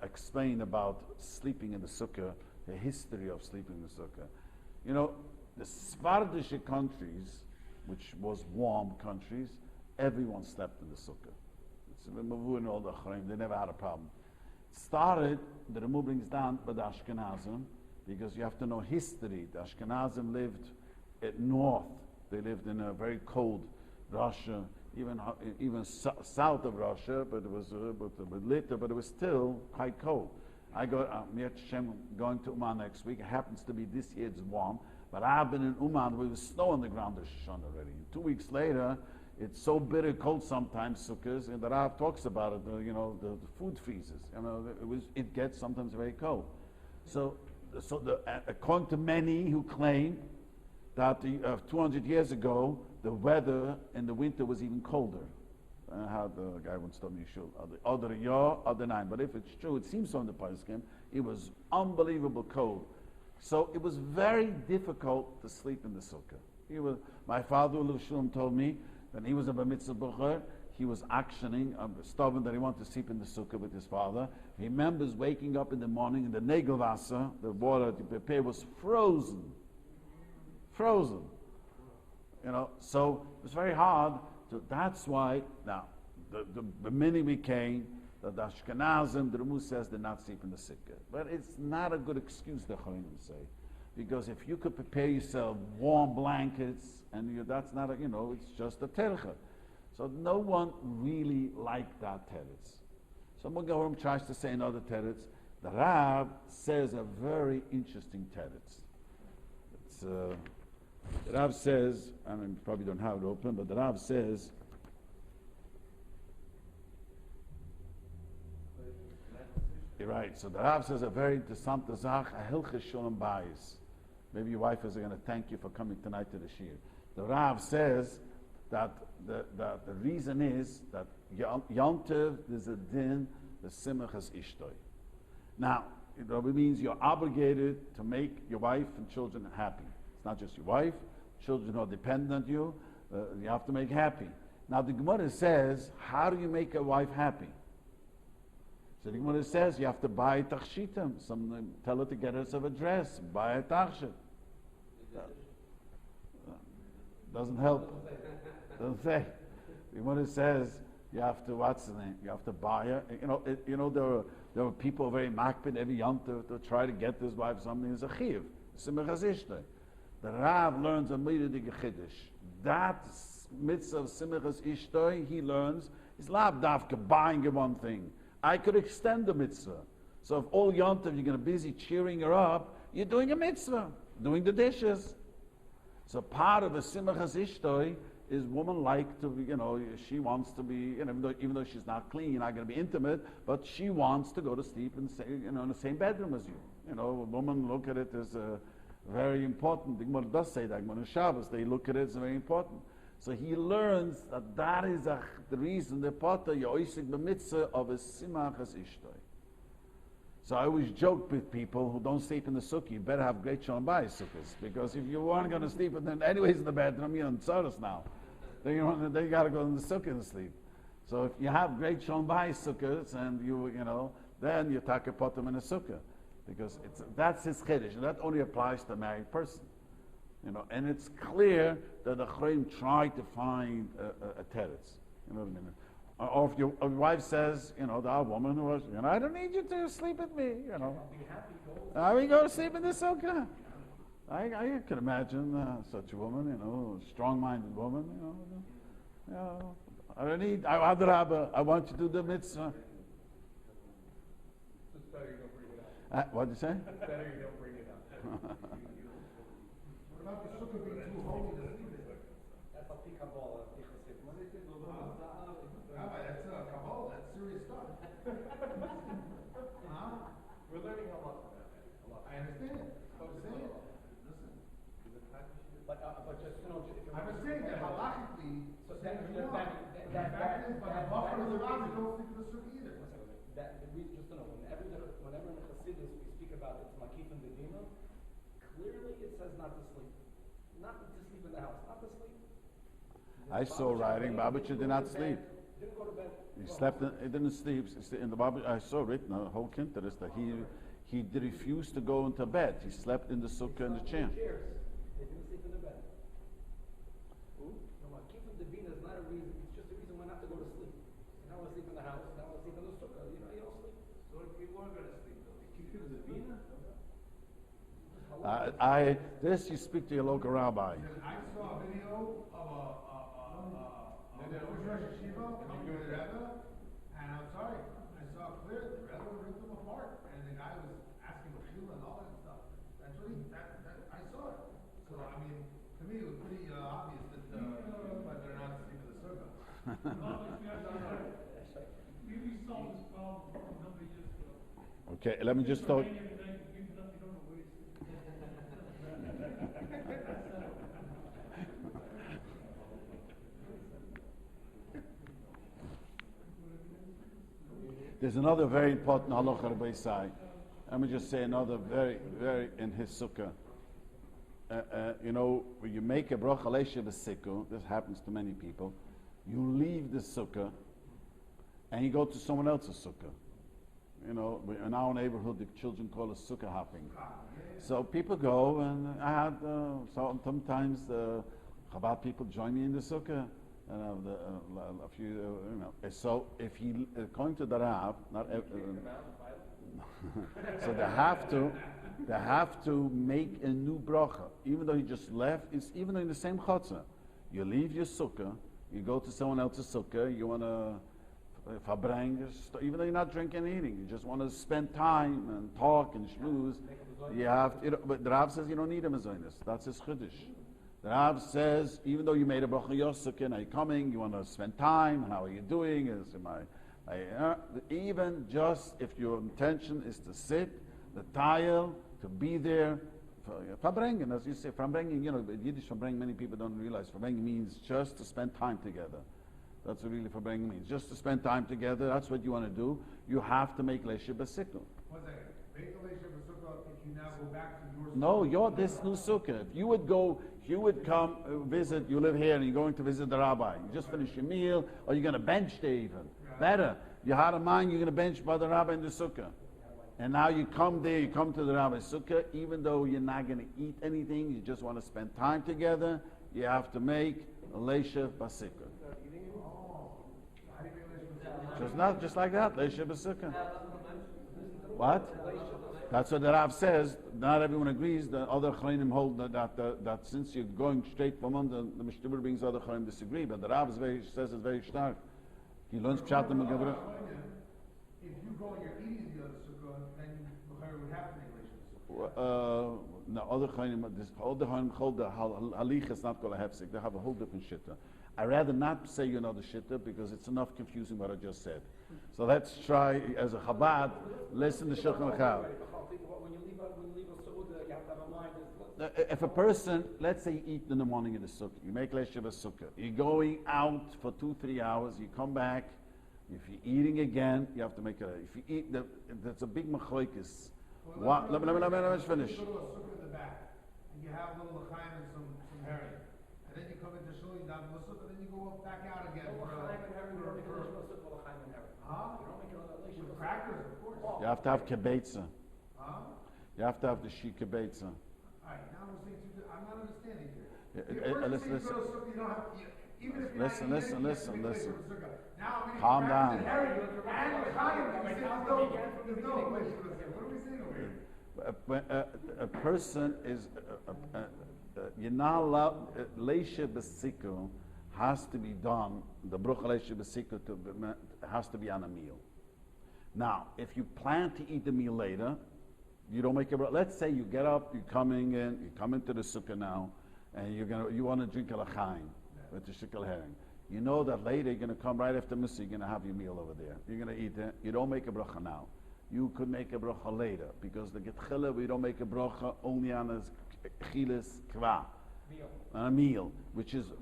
explain about sleeping in the sukkah, the history of sleeping in the sukkah. You know, the Sephardic countries, which was warm countries, everyone slept in the sukkah. It's Mavu and all the Chaim, they never had a problem. It started, the Remu brings down by the Ashkenazim, because you have to know history. The Ashkenazim lived at north. They lived in a very cold Russia, even south of Russia, but it was later, but it was still quite cold. I go, going to Uman next week. It happens to be this year, it's warm, but I've been in Uman where there was snow on the ground this Shana already. And 2 weeks later, it's so bitter cold sometimes, Sukkahs, and the Rav talks about it, the food freezes. You know, it gets sometimes very cold. So according to many who claim that 200 years ago, the weather in the winter was even colder. How the guy once told me, other year, other nine. But if it's true, it seems so in the Paiskim, it was unbelievable cold. So it was very difficult to sleep in the sukkah. My father, Shiurim, told me that he was a bar mitzvah bucher. he was actioning, stubborn that he wanted to sleep in the sukkah with his father. He remembers waking up in the morning and the Negelwasser, the water to prepare, was frozen. Frozen. You know, so it was very hard. That's why, now, the minute we came, that the Ashkenazim, the Ramu says they're not sleep in the sukkah. But it's not a good excuse, the Cholim say. Because if you could prepare yourself warm blankets, and that's not a, it's just a tercha. So no one really liked that teretz. So Mugarum tries to say another teretz. The Rab says a very interesting teretz. The Rab says, I mean, you probably don't have it open, but the Rab says, you're right. So the Rab says a very interessant zach, a Hilchos Shalom Bayis. Maybe your wife is going to thank you for coming tonight to the shir. The Rav says that the reason is that Yom Tov is a din, the simachas ishtoi. Now, it means you're obligated to make your wife and children happy. It's not just your wife, children who are dependent on you, you have to make happy. Now the Gemara says, how do you make a wife happy? So the Gemara says you have to buy tachshitim. Tell her to get herself a dress, buy a tachshit. Doesn't help. Doesn't say. The Gemara says you have to, what's the name? You have to buy her. There were people very makpid every yom to try to get this wife something as a chiv. Simachas ishtoi. The Rav learns a mitzvah chiddush. That mitzvah of simachas ishtoi he learns is lav davka buying her one thing. I could extend the mitzvah. So if all yom tov you're going to be busy cheering her up, you're doing a mitzvah, doing the dishes. So part of a simachas ishtoi is woman like to, she wants to be, even though she's not clean, you're not going to be intimate, but she wants to go to sleep and say, in the same bedroom as you. A woman look at it as very important. The Gemara does say that. Gemara Shabbos, they look at it as very important. So he learns that is the reason the potter yoisik b'mitzvah of a simachas ishtoi. So I always joke with people who don't sleep in the sukkah, you better have great shalom bayis sukkahs, because if you weren't going to sleep and then anyways in the bedroom, you're in tzaros now. Then you got to go in the sukkah and sleep. So if you have great shalom bayis sukkahs and then you take a potem in a sukkah, because that's his chiddush, and that only applies to a married person. And it's clear that the Cholim tried to find a teretz. You know what I mean? Or if your wife says, the woman who was, I don't need you to sleep with me, I will go to sleep in the sukkah. I can imagine such a woman, strong-minded woman, I don't need, I want you to do the mitzvah. It's better you don't bring it up. What'd you say? It's better you don't bring it up. What about the sukkah being too holy to sleep in? That's a peak Kabbalah. Rabbi, that's Kabbalah, that's serious stuff. We're learning a lot about that. I understand. I'm saying, listen. But just, if I'm saying that halachically, So say that- what you that- want. that- The fact is, but the that- buffer that- of the rabbi don't sleep in the sukkah either. whenever in the Chassidus we speak about it's makif and bedina, clearly it says not to sleep. Not to sleep in the house, not to sleep. I saw writing, Babucha did not sleep. Didn't go to bed. He slept, he didn't sleep. In the Bible, I saw written a whole kinteris that he refused to go into bed. He slept in the sukkah in the chair. Chairs. They didn't sleep in the bed. No, makif and bedina is not a reason. It's just a reason why not to go to sleep. Now I sleep in the house. Now I sleep in the sukkah. You don't sleep. So if you were going to sleep, though, you keep the vina? This you speak to your local rabbi. I saw a video of the Rosh Yeshiva coming to the Rebbe, and I'm sorry, I saw clear the Rebbe ripped them apart, and the guy was asking Mechila and all that stuff. That's what I saw it. So I mean, to me it was pretty obvious that whether or not to sleep in the sukkah. We solved this problem a number of years ago. Okay, let me just talk. There's another very important halacha Rabbi Sai. Let me just say another very, very in his sukkah. When you make a bracha leisha b'sikku, this happens to many people. You leave the sukkah and you go to someone else's sukkah. You know, in our neighborhood, the children call it sukkah hopping. So people go, and I had sometimes Chabad people join me in the sukkah, and a few, you know. So if he, according to the Rav, not so they have to make a new bracha, even though he just left. It's even though in the same chutzah, you leave your sukkah, you go to someone else's sukkah, you want to verbring, even though you're not drinking and eating, you just want to spend time and talk and schmooze. You have to, but the Rav says you don't need a mezainis. That's his chiddush. The Rav says even though you made a bracha your sukkah, now you're coming, you want to spend time, and how are you doing? Even just if your intention is to sit, the tile, to be there, verbringen, as you say, verbringen, you know, Yiddish verbringen, many people don't realize, verbringen means just to spend time together. That's what really verbringen means. Just to spend time together, that's what you want to do. You have to make Leisha B'Sikul. 1 second. Make the Leisha B'Sikul if you now go back to your sukkah. No, you're this new sukkah. If you would go, you would come visit, you live here and you're going to visit the rabbi. You just finish your meal, or you're going to bench there even. Better. You had a mind, you're going to bench by the rabbi in the sukkah. And now you come there, you come to the rabbi's sukkah, even though you're not going to eat anything, you just want to spend time together, you have to make a Leisha B'Sikul. Just like that, Leisha B'Sikul. What? That's what the Rav says. Not everyone agrees. The other Chayim hold that since you're going straight from under, the Mishnah brings other Chayim disagree, but the Rav says it's very stark. He learns Pshat and Megavra. If you go and you're eating the other sukkah, then you would have to make Leisha B'Sikul. No, other Chayim hold the Halich is not called a hefsek. They have a whole different shitta. I'd rather not say you know the shitta because it's enough confusing what I just said. So let's try, as a Chabad, listen to Shulchan Aruch. If a person, let's say you eat in the morning in the sukkah, you make Leisha B'Sikul, you're going out for 2-3 hours, you come back, if you're eating again, you have to make it. If you eat, that's a big machlokes. Let me finish. You go to a sukkah in the back, and you have a little l'chaim and some herring. And then you come into shul, you daven the sukkah, and then you go back out again. With crackers, of course. You have to have kibetza. Huh? You have to have the she kibetza. All right, now we're saying I'm not understanding here. Listen. Calm down. A person is, you're not allowed, Leisha B'Sikul has to be done, the Bruch Leisha B'Sikul has to be on a meal. Now, if you plan to eat the meal later, you don't make a, let's say you get up, you come into the sukkah now, and you want to drink a l'chaim with the shikal herring. You know that later you're going to come right after Misa, you're going to have your meal over there. You're going to eat it. You don't make a bracha now. You could make a bracha later, because the getchila, we don't make a bracha only on a chilis kva, on a meal, which is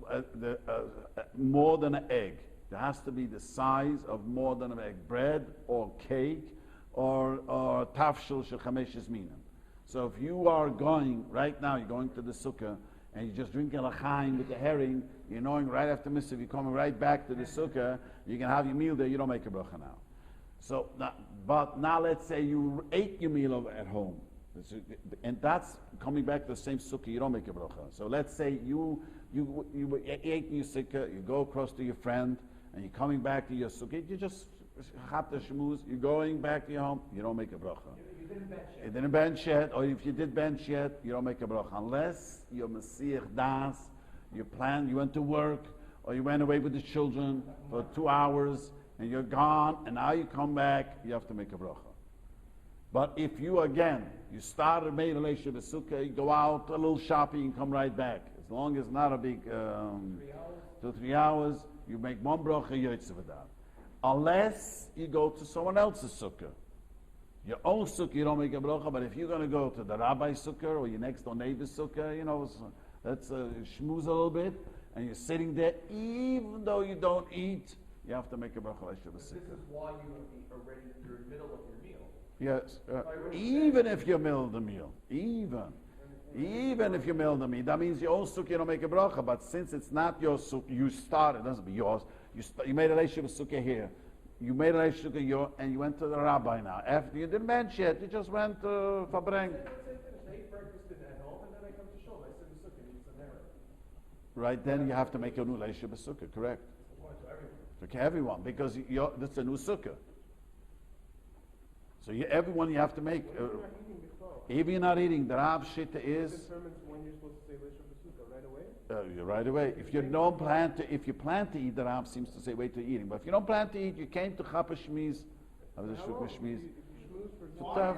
more than an egg. There has to be the size of more than an egg, bread or cake or tafshil shel chameshes minim. So if you are going, right now you're going to the sukkah, and you're just drinking l'chaim with the herring, you're knowing right after Misa, you're coming right back to the sukkah, you can have your meal there, you don't make a bracha now. So, but now let's say you ate your meal over at home, and that's coming back to the same sukkah, you don't make a bracha. So let's say you ate in your sukkah, you go across to your friend, and you're coming back to your sukkah, you just have the shmooze, you're going back to your home, you don't make a bracha. You didn't bench yet, or if you did bench yet, you don't make a bracha. Unless you're Mesiach Das, you went to work, or you went away with the children for 2 hours, and you're gone, and now you come back, you have to make a bracha. But if you started, made a Leisha B'Sikul, you go out, a little shopping, and come right back. As long as not a big 2-3 hours, you make one bracha, yotze v'dat. Unless you go to someone else's sukkah. Your own sukkah, you don't make a bracha, but if you're going to go to the rabbi's sukkah or your next door neighbor's sukkah, let's schmooze a little bit, and you're sitting there, even though you don't eat, you have to make a bracha Leisha B'Sikul. This is why you are already in the middle of your meal. Yes, even if you're middle of the meal, even. Even if you mail the meat, that means your own sukkah, you don't make a bracha. But since it's not your sukkah, you started, it doesn't be yours. You made a relationship with sukkah here. You made a relationship with and you went to the rabbi now. After you didn't mention it, you just went to Fabreng. Let's say I ate breakfast at home, and then I come to shul. I sit in sukkah and eat some merit. Right, then you have to make a new relationship with sukkah, correct? To everyone, because this is a new sukkah. So everyone you have to make. If you're not eating, the Rav Shita is. Determines when you're supposed to say Leisha B'Sukkah, right away? You're right away. If you plan to eat, the Rav seems to say wait till eating. But if you don't plan to eat, you came to Chapa Shmiz, How long? If you schmooze for to have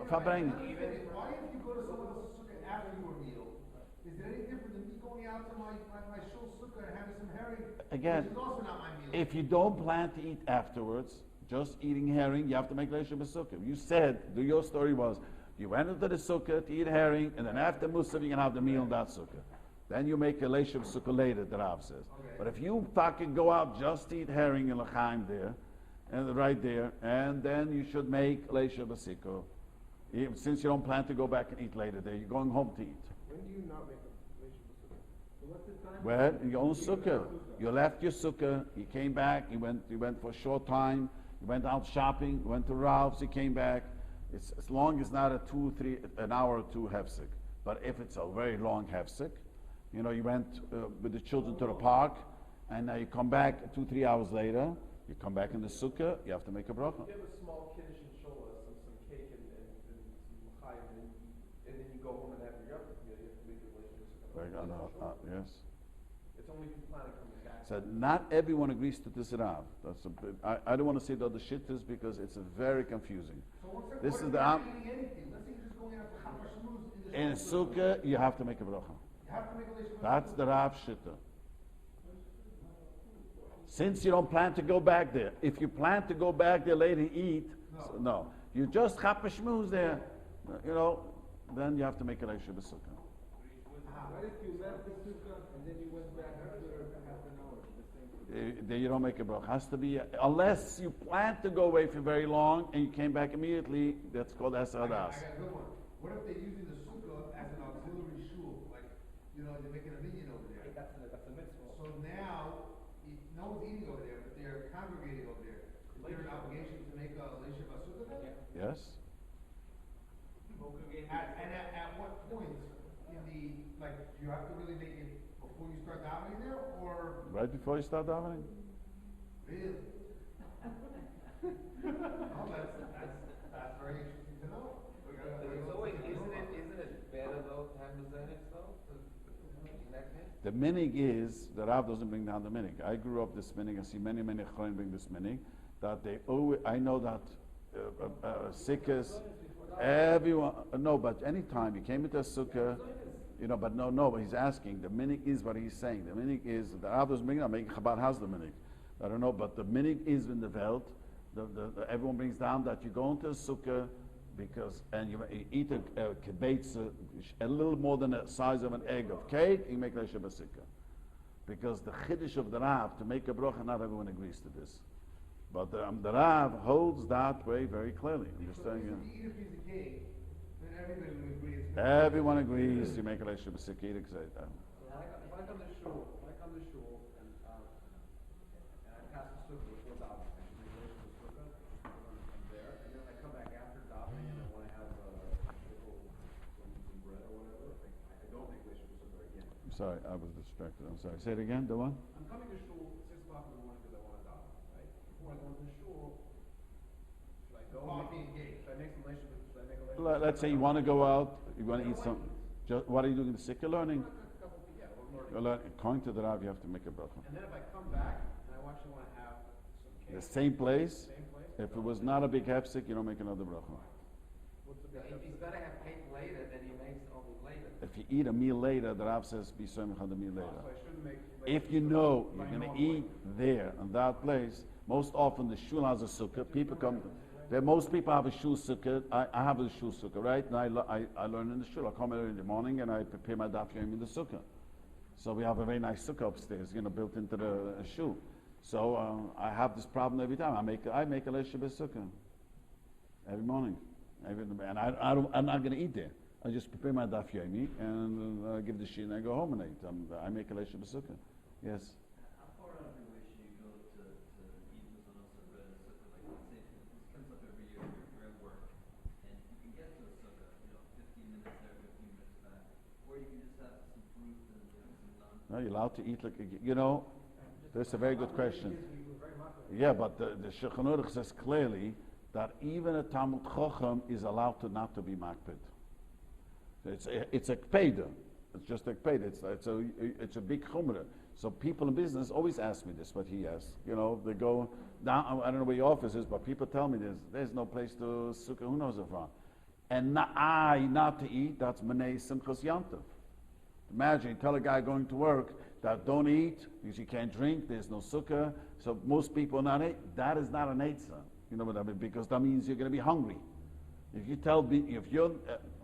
Fabring. Why if you go to someone else's sukkah after your meal, is it any different than me going out to my shul sukkah and having some herring? Again, Which is also not my meal. if you don't plan to eat afterwards, just eating herring, you have to make Leisha B'Sukkah. You said, your story was, you went into the sukkah to eat herring, and then after Musaf, you can have the meal in that sukkah. Then you make a Leisha B'Sukkah later, the Rav says. Okay. But if you fucking go out just to eat herring in L'chaim there, and right there, and then you should make Leisha B'Sukkah. Since you don't plan to go back and eat later there, you're going home to eat. When do you not make a Leisha B'Sukkah? Where? In your own sukkah. You left your sukkah, you came back, you went for a short time, you went out shopping, you went to Ralph's, you came back. It's as long as not an hour or two hefsek. But if it's a very long hefsek, you went with the children to the park, and now you come back 2-3 hours later, you come back in the sukkah, you have to make a bracha. You have a small kiddush and shola, some cake and some l'chaim, and then you go home and have your yom meal. You have to make your Leisha B'Sukkah. Yes. It's only if you plan on coming back. So not everyone agrees to this Rav. I don't want to say the other shittas because it's very confusing. So what's This is the not eating anything? Let's say you're just going out to Chapa Shmuz in sukkah, you have to make a bracha. You have to make a Leisha B'Sukkah. That's the Rav shitta. Since you don't plan to go back there, if you plan to go back there later and eat, no. You just Chapa Shmuz there, then you have to make a Leisha B'Sukkah. What if you left the sukkah and then you went back after half an hour? The same thing. Then you don't make a bracha. Has to be unless you plan to go away for very long and you came back immediately. That's called Eser I got Hadas. a good one. What if they're using the sukkah as an auxiliary shul? Like, they're making a minyan over there. That's a mitzvah. So now, no one's eating over there, but they're congregating over there. Is there an obligation to make a Leisha B'Sukkah then? Yes. At what point do you have to really make it before you start davening there, or? Right before you start davening. Really? Oh, that's very interesting to know. Isn't it better though to have the Zenith though? In that case? The minig is, the Rav doesn't bring down the minig. I grew up this minig. I see many Chachamim bring this minig. That they always, I know that Sikhs, everyone, no, but anytime you came into a sukkah, but but he's asking, the minig is what he's saying. The minig is, the Rav doesn't bring it, making Chabad has the minig. I don't know, but the minig is in the Welt. Everyone brings down that you go into a sukkah, and you eat a kibbutz, a little more than the size of an egg of cake, you make Leisha B'Sukkah. Because the chiddush of the Rav, to make a bracha, not everyone agrees to this. But the Rav holds that way very clearly. I'm just telling you. If you eat a piece of cake, then everybody will agree. Everyone agrees you make a Leisha B'Sukkah. If I come to shul, and I pass the sukkah before davening, I should make Leisha B'Sukkah, I'm there, and then I come back after davening and I want to have some bread or whatever, I don't make Leisha B'Sukkah again. I'm sorry, I was distracted. I'm sorry. Say it again, the one? I'm coming to shul at 6 o'clock in the morning because I want to daven, right? Before I go into shul, should I go? Coffee and cake. Should I make some Leisha B'Sukkah? Should I make a Leisha B'Sukkah? Let's say you want to go out, you want to eat something. What are you doing in the sikkah learning? Yeah, we're learning. According to the Rav, you have to make a bracha. And then if I come back and I actually want to have some cake. The same place. Same place? If it was not a big hefsek, you don't make another bracha. What's the big If he's gonna have cake later, then he makes only later. If you eat a meal later, the Rav says, be soymich on the meal So later. I shouldn't make. If you know you're going to eat there, in that place, most often the shul has a sukkah. People come, most people have a shul sukkah. I have a shul sukkah, right? And I learn in the shul. I come early in the morning and I prepare my daf yomi in the sukkah. So we have a very nice sukkah upstairs, built into the shul. So I have this problem every time. I make a Leisha B'Sukkah every morning, and I'm not going to eat there. I just prepare my daf yomi and give the shir and I go home and eat. I make a leisha b'sukkah. Yes. How far out of your way should you go to eat with another bread and sukkah? Like, let's say this comes up every year, you're at work, and you can get to a sukkah, 15 minutes there, 15 minutes back, or you can just have some fruit and some naan. No, you're allowed to eat like, that's a very good question. Yeah, but the Shulchan Aruch says clearly that even a Talmud Chacham is allowed to not to be makpid. It's a kpeda. It's just a kpeda. It's a big chumrah. So people in business always ask me this, what he asks. They go down, I don't know where your office is, but people tell me there's no place to sukkah, who knows it from. And not to eat, that's Menei Simchas Yantav. Imagine, you tell a guy going to work that don't eat because you can't drink, there's no sukkah, so most people not eat. That is not an eitzah. You know what I mean? Because that means you're going to be hungry. If you tell,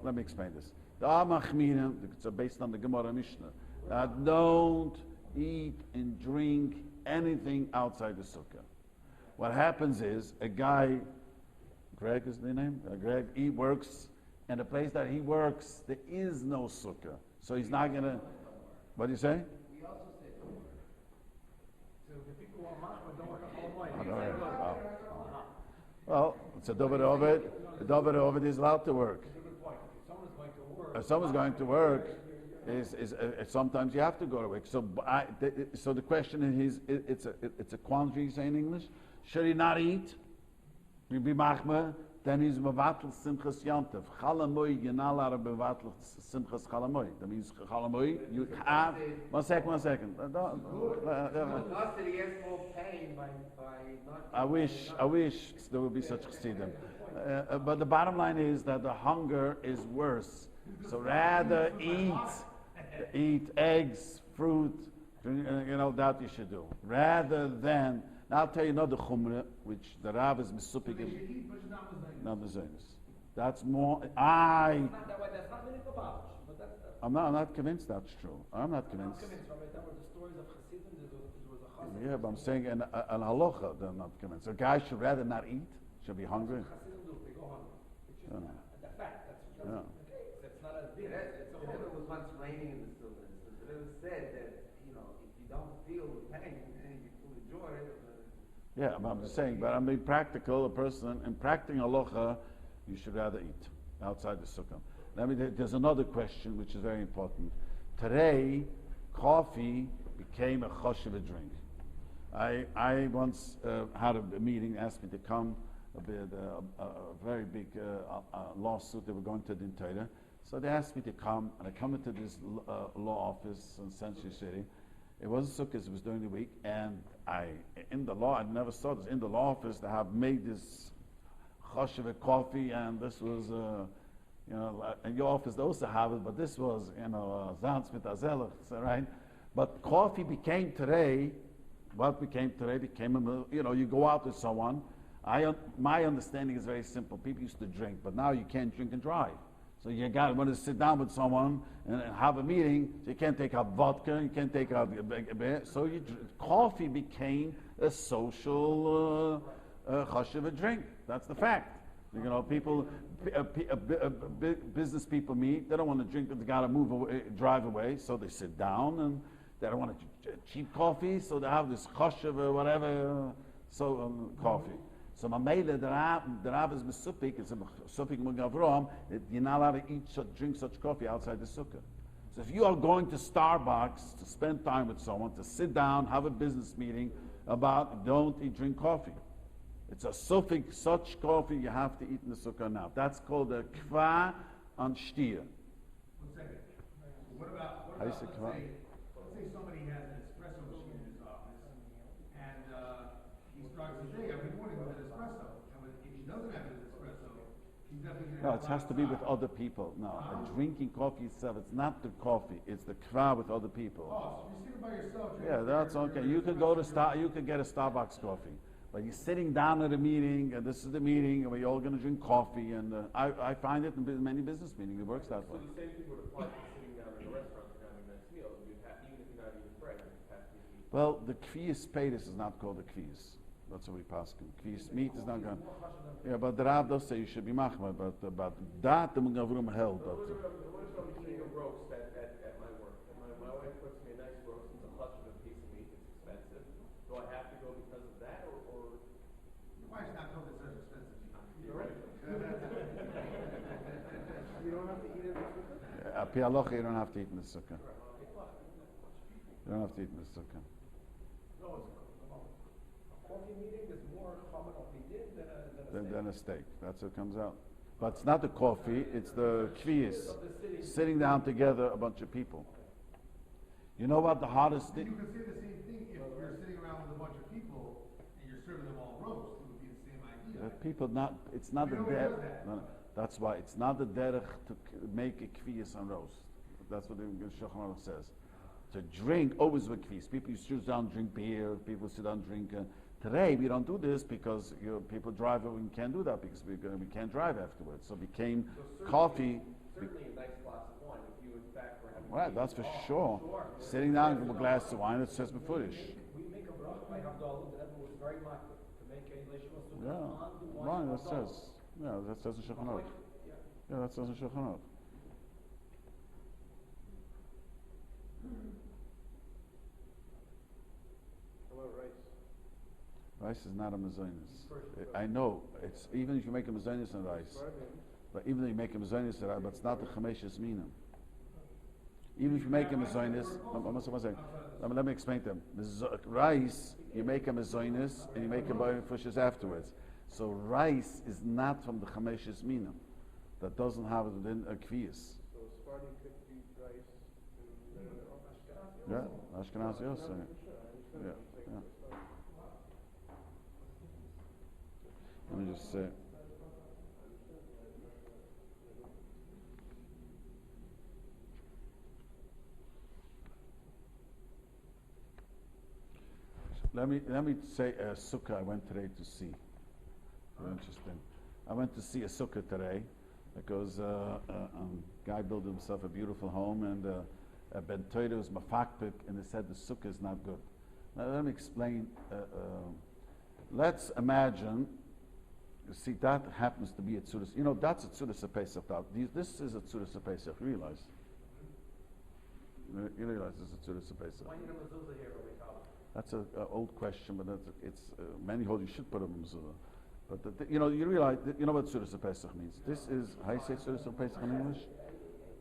let me explain this. The Amachmirim, it's based on the Gemara Mishnah, don't eat and drink anything outside the sukkah. What happens is, a guy, Greg is the name? Greg, he works, and the place that he works, there is no sukkah. So he's not going to, what do you say? We also say Tauber. So the people who are machmir don't work all night. Well, it's a Tauber Ovid. The Tauber Ovid is allowed to work. If someone's going to work, sometimes you have to go to work. So the question is, it's a quandary, you say in English. Should he not eat? He'll be machmir. Then he's mevatl simchas yantav. Chalamoy, you're not allowed to mevatl simchas chalamoy. That means chalamoy, you have... One second. Not that he has more pain by not... I wish there would be such chassidim. But the bottom line is that the hunger is worse. So rather eat eggs, fruit, that you should do. Rather than... Now I'll tell you another chumrah, which the Rav is misupik. Not the Zionis. That's more. That's not really for Babish, but that's. I'm not convinced that's true. I'm not convinced. I'm convinced, Rabbi. That were the stories of Chassidim. There was a chassid. Yeah, but I'm saying an halacha, they're not convinced. A guy should rather not eat, should be hungry. Chassidim do. They go hungry. It's just the fact. That's Yeah. okay. It's not a big. It's a It never was once raining in the Sukka. It never said that, if you don't feel the pain and you feel the joy. Yeah, but I'm just saying, but I'm being practical, a person, in practicing halacha, you should rather eat outside the sukkah. There's another question which is very important. Today, coffee became a choshev drink. I once had a meeting, asked me to come, a very big lawsuit, they were going to Din Torah. So they asked me to come, and I come into this law office in Century City. It wasn't Sukkot, it was during the week, and I never saw this, in the law office, they have made this choshev coffee, and this was, in your office they also have it, but this was, Zanz mit Azelach, right? But coffee became today, you go out with someone, my understanding is very simple, people used to drink, but now you can't drink and drive. So you want to sit down with someone and have a meeting. So you can't take out vodka. You can't take out so coffee became a social chashiv drink. That's the fact. People, business people meet. They don't want to drink. They got to move away, drive away. So they sit down and they don't want cheap coffee. So they have this chashiv or whatever. Coffee. So Mamela, the Rav is Mesupik, it's a Mesupik Mugavrom, you're not allowed to drink such coffee outside the sukkah. So if you are going to Starbucks to spend time with someone, to sit down, have a business meeting about drink coffee. It's a Sufik, such coffee you have to eat in the sukkah now. That's called a kva on shtir. 1 second. What about How you say kva? let's say somebody has an espresso machine in his office, and he starts his day every morning with an espresso. And if he doesn't have an espresso, he's definitely going to No, it has to be with other people. No, drinking coffee itself, it's not the coffee, it's the kva with other people. Oh, so you're sitting by yourself. Yeah, that's okay. You could you could get a Starbucks coffee. But you're sitting down at a meeting, and this is the meeting, and we're all going to drink coffee, and I find it in many business meetings, it works that way. So the same thing would apply to sitting down in a restaurant and having a nice meal. Even if you're not eating bread, you have to eat. Well, the kvias pedis is not called a kvias. That's what we pass. Kvias meat is not going. Yeah, but the Rav does say you should be machmer, but that the Mugavrum held. What if I'm eating a roast at my work? And my wife cooks me a nice roast. It's a hush of a piece of meat. It's expensive. Do I have to go because of that, or? Why is not cooking such expensive? You're right. You don't have to eat it in the sukkah? Pi halacha, you don't have to eat in the sukkah. You don't have to eat in the sukkah. No, a coffee meeting is more common of meeting Than a steak. That's what comes out. But it's not the coffee, it's the kvias. Sitting down together, a bunch of people. You know what the hardest You thing? could say the same thing if you're sitting around with a bunch of people and you're serving them all roast. It would be the same idea. People not. It's not the Nobody does derech. that. No, that's why it's not the derech to make a kvias on roast. That's what the Shulchan Aruch says. To drink always with kvias. People used to sit down and drink beer. People sit down and drink. Today we don't do this because people drive and we can't do that because we can't drive afterwards. So it became coffee. Certainly a nice glass of wine if you in fact were having. Right, that's for sure. Sitting down with a glass of wine, it says befurish. We make a bracha by Havdalah that was very makbid to make a Leishma Sukkah Yeah, on the wine. right. That Havdalah. says. Yeah, that says in Shulchan Aruch. Yeah. Yeah, that says in Shulchan Aruch. How about rice? Rice is not a mazonis. I know it's even if you make a mazonis on rice, but even if you make a mazonis on rice, but it's not the chameshes mina. Even if you make a mazonis, let me explain to them. Rice, you make a mazonis and you make a boy fushes afterwards. So rice is not from the chameshes mina. That doesn't have it within a kvias. So Sephardi could eat rice and Yeah, Ashkenazi also. Yeah, yeah. Let me just say. Let me say a sukkah I went today to see. Very interesting. I went to see a sukkah today because a guy built himself a beautiful home and a ben Torah was mafakpik and they said the sukkah is not good. Now let me explain. Let's imagine. You see, that happens to be a tzuras. You know, that's a tzuras Pesach. This is a tzuras Pesach. You realize? You realize this is a tzuras Pesach. Why need a mezuzah here, Rabbi Tauber? That's an old question, but it's many hold you should put a mezuzah. But you know, you realize, you know what tzuras Pesach means. This is how you say tzuras Pesach in English.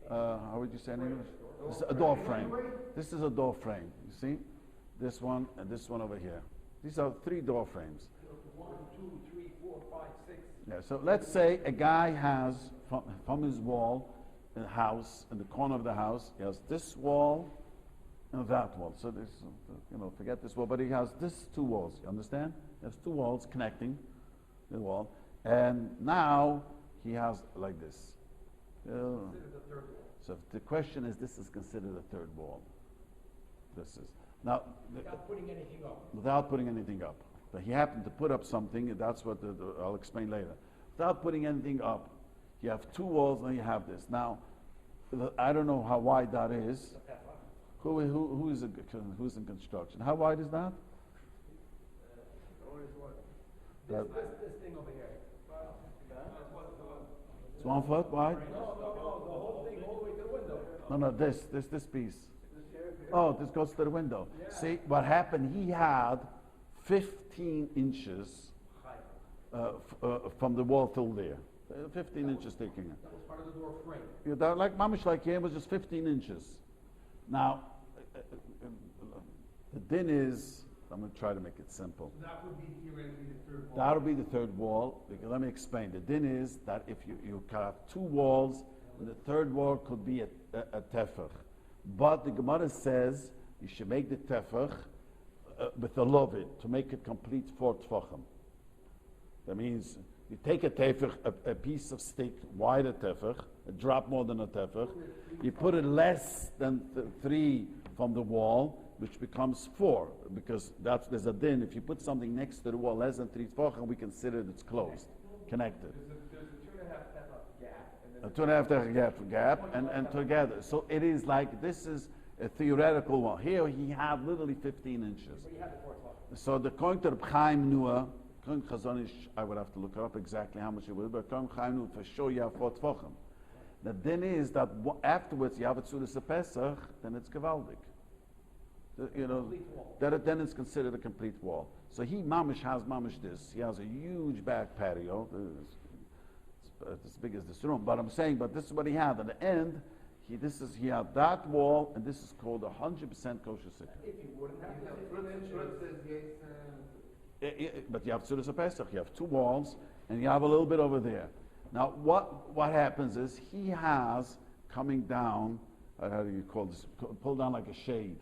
How would you say in English? This is a door frame. This is a door frame. You see, this one and this one over here. These are 3 door frames. 1, 2, 3, 4, 5, 6. Yeah, so let's say a guy has from his wall, in the house, in the corner of the house, he has this wall and that wall. So this, forget this wall, but he has this 2 walls. You understand? He has 2 walls connecting the wall, and now he has like this. So the question is, this is considered a 3rd wall. This is now Without putting anything up. without putting anything up. But he happened to put up something, and that's what I'll explain later. Without putting anything up, you have 2 walls, and you have this. Now, I don't know how wide that is. Who's in construction? How wide is that? This thing over here. It's 1 foot wide? No, the whole thing all the way to the window. No, this piece. Oh, this goes to the window. Yeah. See, what happened, he had 15 inches from the wall till there. 15 inches taking it. That was part of the door frame. Yeah, that, like mamish like here was just 15 inches. Now, the din is, I'm going to try to make it simple. So that would be theoretically the 3rd wall. That would be the 3rd wall. Because let me explain. The din is that if you have 2 walls, and the 3rd wall could be a tefach. But the Gemara says you should make the tefach with a lovid to make it complete 4 tefachim. That means you take a tefach, a piece of stick, wider tefach, a drop more than a tefach. You put it less than 3 from the wall, which becomes 4, because there's a din. If you put something next to the wall less than 3 tefachim, we consider it's closed, connected. There's a 2.5 tefach gap. A 2.5 tefach gap, and together. So it is like, this is a theoretical wall. Here he had literally 15 inches. But you have the four tvachim. So according to the Chaim Nua, according to Chazon Ish, I would have to look up exactly how much it was, but according to Chaim Nua, for sure you have 4 tvachim. The din is that afterwards you have a Tzudas Pesach, then it's Gevaldik. You know, then it's considered a complete wall. So he mamish has mamish this. He has a huge back patio. It's as big as this room. But I'm saying, but this is what he had. At the end, he had that wall, and this is called 100% kosher sukkah. If you wouldn't have But you have Tzudas Pesach. You have 2 walls, and you have a little bit over there. Now, what happens is he has coming down. How do you call this? Pull down like a shade,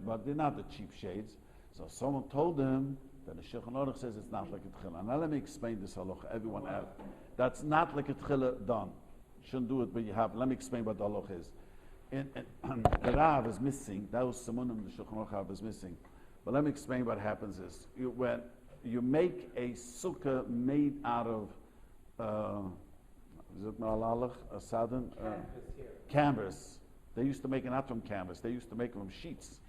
but they're not the cheap shades. So someone told him that the Shulchan says it's not like a tchila. Now let me explain this halacha. Everyone else, that's not like a tchila done. Shouldn't do it, but you have. Let me explain what the halacha is. The Rav is missing. That was Simonim the Shulchan Aruch is missing. But let me explain what happens is when you make a sukkah made out of is it malalach, a sadin? Canvas. They used to make it not from canvas. They used to make them from sheets.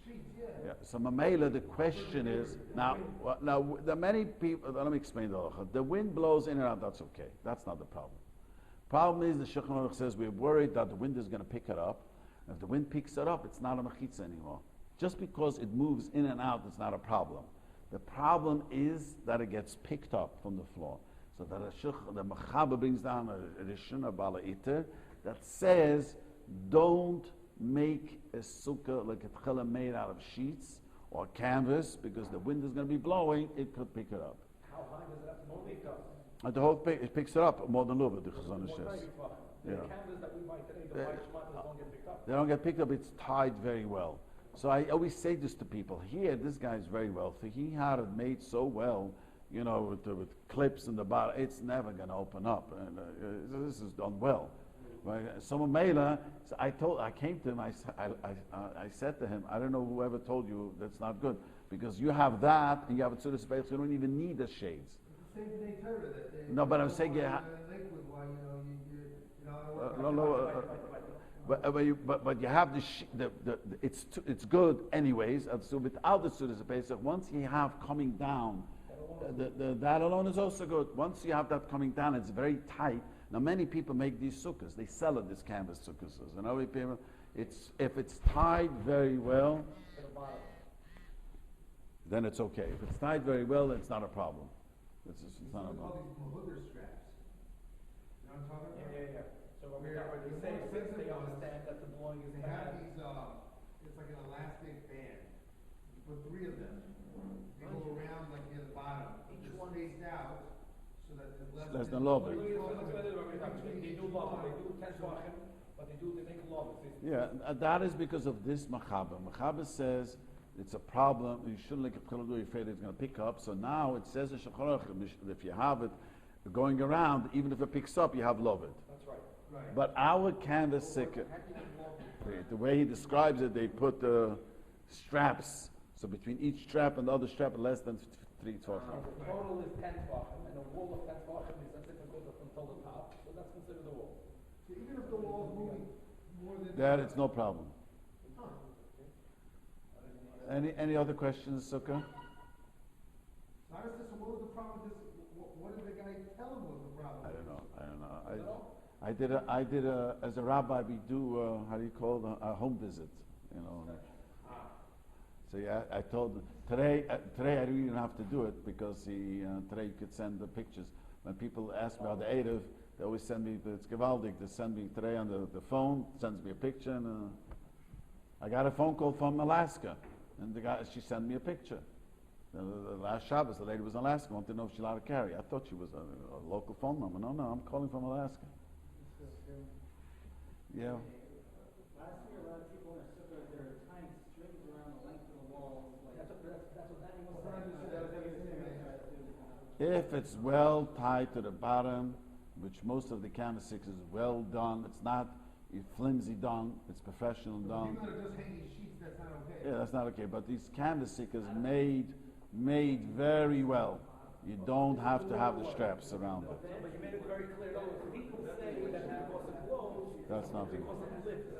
Yeah. So Mamela, the question is now. The many people. Let me explain the halacha. The wind blows in and out. That's okay. That's not the problem. Problem is the Shulchan Aruch says we're worried that the wind is going to pick it up. If the wind picks it up, it's not a mechitza anymore. Just because it moves in and out, it's not a problem. The problem is that it gets picked up from the floor. So that the Mechaber brings down a Rishon, a Bala Iter, that says, don't make a sukkah like a tchila made out of sheets or canvas, because the wind is going to be blowing, it could pick it up. How high does it have to pick up? And the whole it picks it up more than a little bit, the Chazon Ish says. The canvas that we buy today, the white shmatas don't get picked up. They don't get picked up, it's tied very well. So I always say this to people. Here, this guy is very wealthy. He had it made so well, you know, with clips in the bottom. It's never going to open up. And this is done well. Right? Someone Mela, I came to him. I said to him, I don't know whoever told you that's not good, because you have that and you have a Tzudas Pesach. You don't even need the shades. Same thing, Torah. No, but I'm saying But you have it's good anyways. So without the Tzudas Pesach, once you have coming down, that alone is also good. Once you have that coming down, it's very tight. Now many people make these sukkahs. They sell it as canvas sukkahs. You know, if it's tied very well, then it's okay. If it's tied very well, it's not a problem. It's not a problem. Mahudr straps. You know what I'm talking about? Yeah. So when we say since they understand that the blowing is They have bad. these, it's like an elastic band. You put 3 of them. They go around like near the bottom. Each one spaced out so that there's Less than love. They do love, they do 10 tvachim, but they make love. Yeah, that is because of this Mechaber. Mechaber says it's a problem. You shouldn't like a you're afraid it's going to pick up. So now it says in Shulchan Aruch, if you have it going around, even if it picks up, you have loved. That's right. But our canvas sukkah, the way he describes it, they put straps. So between each strap and the other strap, less than 3 tvachim. The total is 10 tvachim, and a wall of 10 tvachim is as if it goes up until the top. So that's considered a wall. So even if the wall is moving more than That it's no problem. Any other questions, Sukka? So what was the problem with this? What did the guy tell him was the problem? I don't know. I did as a rabbi, we do, how do you call it, a home visit, you know. So yeah, I told him, today I didn't even have to do it, because today you could send the pictures. When people ask me about the Erev, they always send me, it's Gevaldik, they send me today on the phone, sends me a picture, and I got a phone call from Alaska, and she sent me a picture. The last Shabbos, the lady was in Alaska, wanted to know if she's allowed to carry. I thought she was a local phone number. No, I'm calling from Alaska. Yeah. Last year, a lot of people in a sukkah, they're tying strings around the length of the walls. That's what Danny was saying. If it's well tied to the bottom, which most of the canvas six is well done, it's not flimsy done, it's professional done. People that are just hanging sheets, that's not okay. Yeah, that's not okay. But these canvas stickers made very well. You don't have to have the straps around it. But you made it very clear, though, if people say that because it blows, That's nothing. because it lifts.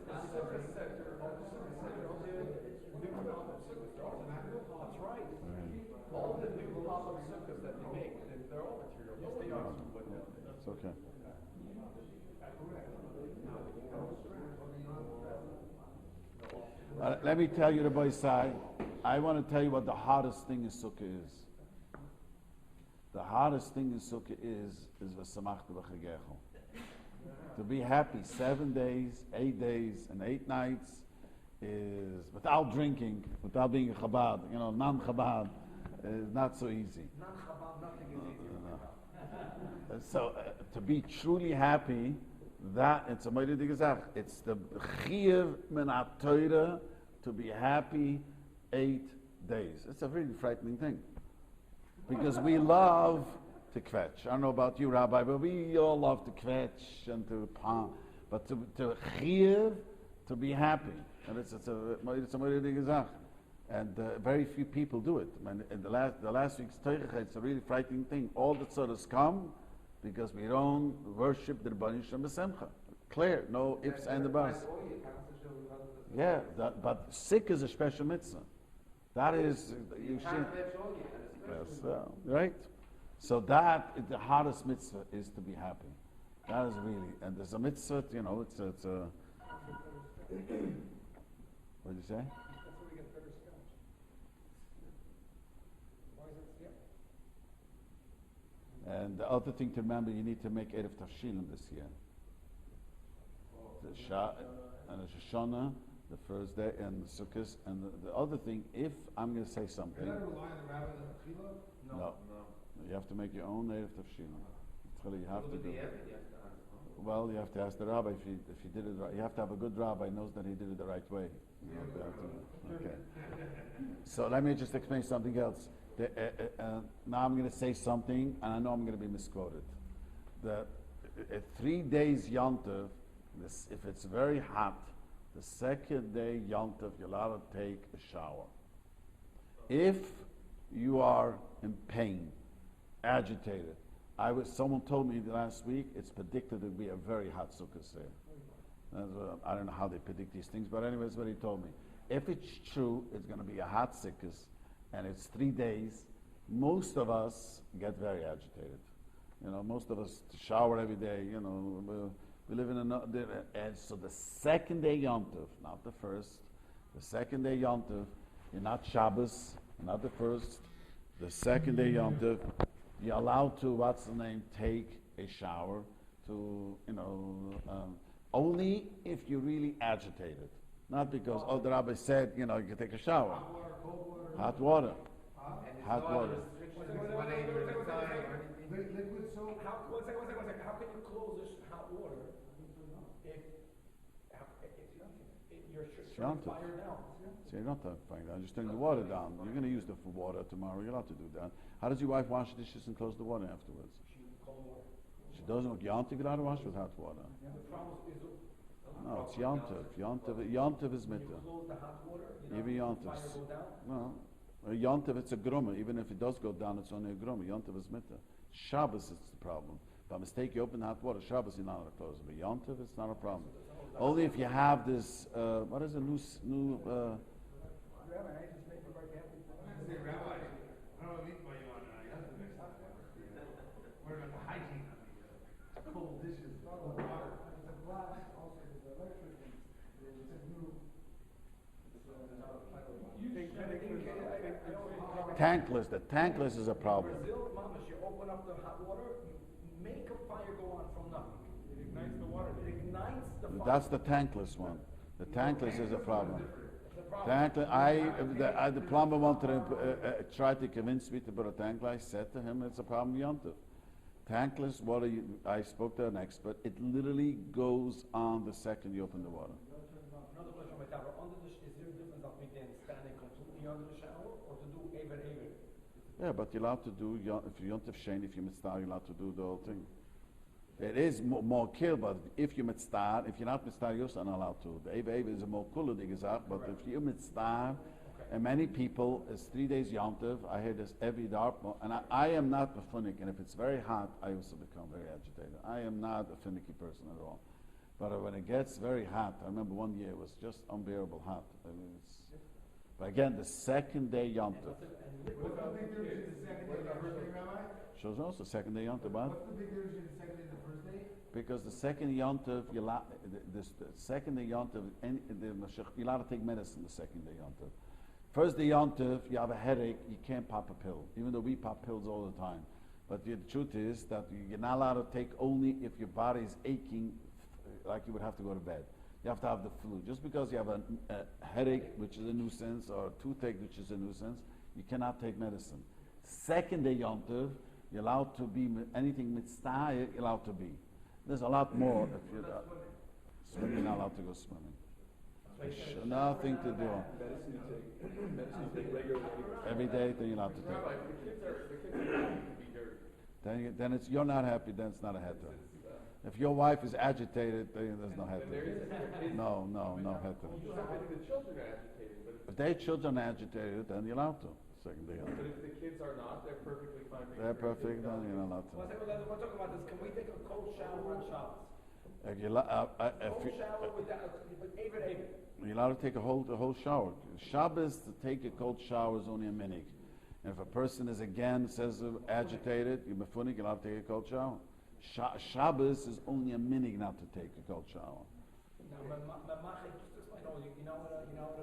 That's right. All the new pop-up sukkahs that they make, they're all material. Yes, they are. It's okay. Let me tell you the boy side. I want to tell you what the hardest thing in Sukkah is. The hardest thing in Sukkah is v'samachta b'chagecho. To be happy 7 days, 8 days, and 8 nights is without drinking, without being a Chabad, non-Chabad, is not so easy. Non-Chabad, nothing is easy. So to be truly happy, that it's a mighty gezach. It's the chiyuv min ha-Torah to be happy 8 days. It's a really frightening thing because we love to kvetch. I don't know about you, Rabbi, but we all love to kvetch and to palm. But to chiyuv, to be happy, and it's a mighty gezach. And very few people do it. In the last week's Teichach, it's a really frightening thing. All the tzoros come because we don't worship the Rebbeinu Shem b'semcha. Clear, no ifs and the buts. Yeah, but sick is a special mitzvah. That is, you should. Yes, right? So the hardest mitzvah is to be happy. That is really, and there's a mitzvah, it's a. What did you say? That's where we get better scotch. Why is it? Yeah. And the other thing to remember, you need to make Erev Tavshilim this year. The Shah and the Shoshana, the first day, and the Sukkot, and the other thing, if I'm going to say something. You're not relying on the rabbi and the tefillah? No. You have to make your own Erev Tavshilim. You have to do. Well, you have to ask the rabbi if he did it right. You have to have a good rabbi who knows that he did it the right way. Okay. So let me just explain something else. Now I'm going to say something, and I know I'm going to be misquoted. The 3 days Yontiv, if it's very hot, the second day Yontiv, you're allowed to take a shower. If you are in pain, agitated, someone told me last week it's predicted to be a very hot Sukkah Seder. I don't know how they predict these things, but anyways, what he told me. If it's true, it's going to be a hot Sukkah, and it's 3 days. Most of us get very agitated. Most of us shower every day. We live in and so the second day Yom Tov, not the first. The second day Yom Tov, you're not Shabbos, not the first. The second day Yom Tov, you're allowed to, take a shower to, only if you're really agitated. Not because, the rabbi said, you can take a shower. Hot water, cold water? Hot water. And Hot water. Liquid soap? One second. How can you close this hot water if you're shutting Yontif. fire down? So you don't have to find out. Just turn the water down. You're going to use the water tomorrow. You're allowed to do that. How does your wife wash dishes and close the water afterwards? Cold water. She doesn't. Yontif, you're allowed to wash with hot water. The problem is No, it's Yontif. Yontif is when mitzvah. you close the hot water, Even Yontif. fire go down. No. Yontif, it's a grumma. Even if it does go down, it's only a grumma. Yontif is mitzvah. Shabbos is the problem. By mistake, you open hot water. Shabbos, you're not allowed to close it. But Yontif, it's not a problem. Only if you have this, what is a new Rabbi, I just make it right happy. Say, Rabbi, I don't know what you on yesterday. What about the hygiene on the cold dishes, cold water? It's a glass, also there's electric, and it's a new, tankless. The tankless is a problem. Brazil, mamas, you open up the hot water, you make a fire go on from nothing. It ignites the water. It ignites the fire. That's the tankless one. The tankless is a problem. Tankless. The plumber wanted to try to convince me to put a tankless. I said to him, it's a problem Yontif. Tankless water, I spoke to an expert, it literally goes on the second you open the water. Another question, my Tauber. Is there a difference between standing completely under the shower or to do Eber? Yeah, but you're allowed to do, if you Yontif Shein, if you're mitzvah, you're allowed to do the whole thing. It is more kill, but if you're mitzvah, if you're not mitzvah, you're not allowed to. The Eber is a more kula gesagt, but if you're mitzvah, and many people, it's 3 days Yontif, I hear this every dark, and I am not a finicky, and if it's very hot, I also become very agitated. I am not a finicky person at all. But when it gets very hot, I remember one year it was just unbearable hot. I mean, But again, the second day Yom Tov. What's the big difference in the second day and the first day, Rabbi? Shows also second day Yom Tov. What? What's the big difference in the second day and the first day? Because the second Yom Tov, the second day Yom Tov, you're allowed to take medicine the second day Yom Tov. First day Yom Tov, you have a headache, you can't pop a pill, even though we pop pills all the time. But the truth is that you're not allowed to take only if your body is aching, like you would have to go to bed. You have to have the flu. Just because you have a headache, which is a nuisance, or a toothache, which is a nuisance, you cannot take medicine. Second day Yom Tov, you're allowed to be anything mitzvah, you're allowed to be. There's a lot more if you're swimming, you're not allowed to go swimming. Nothing to do. Medicine you take regularly. Every day, then you're allowed to take. Rabbi, the kids are be dirty. Then it's you're not happy. Then it's not a heter. If your wife is agitated, then there's no heter. No heter. The children are agitated, but If their children are agitated, then you're allowed to. Second day. but if the kids are not, they're perfectly fine. They're perfect. Then you're not allowed One to. second, we're talking about this. Can we take a cold shower on Shabbos? If you're, Cold shower without, even. you're allowed to take a whole shower. Shabbos to take a cold shower is only a minute. And if a person is again says agitated, you're mefunik, you're allowed to take a cold shower. Shabbos is only a minute not to take a cold shower.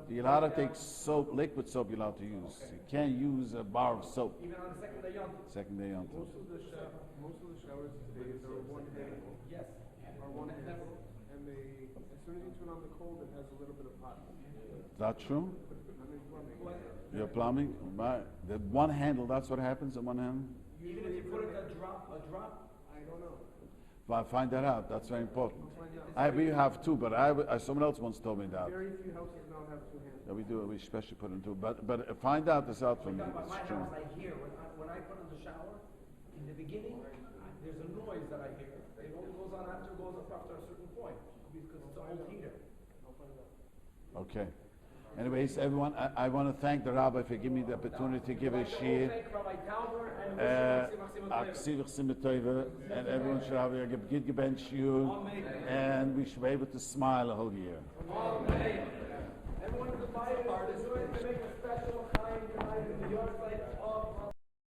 You're allowed to take soap, liquid soap. You're allowed to use. You can't use a bar of soap. Even on the second day Yom Tov? Second day on top. Most of the showers these days are one day. Yes. Are one day. And they, as soon as you turn on the cold, it has a little bit of hot. Is that true? I mean, plumbing. Your plumbing? Right. The one handle, that's what happens in one handle? Even if you put it a drop? I don't know. Well, find that out. That's very important. We'll find out. We have two, but someone else once told me that. Very few houses now have two hands. Yeah, we do. We especially put in two. But find out this out from me. By It's my true. house, I hear, when I put on the shower, in the beginning, there's a noise that I hear. It only goes on after it goes up after a certain point, because it's an old heater. Okay. Anyways, everyone, I want to thank the Rabbi for giving me the opportunity to give a shiur. Thank Rabbi Tauber and Tauber, and everyone should have a good bench shiur, and we should be able to smile a whole year. Amen. Everyone in the Bible is going to make a special kind in the yard site of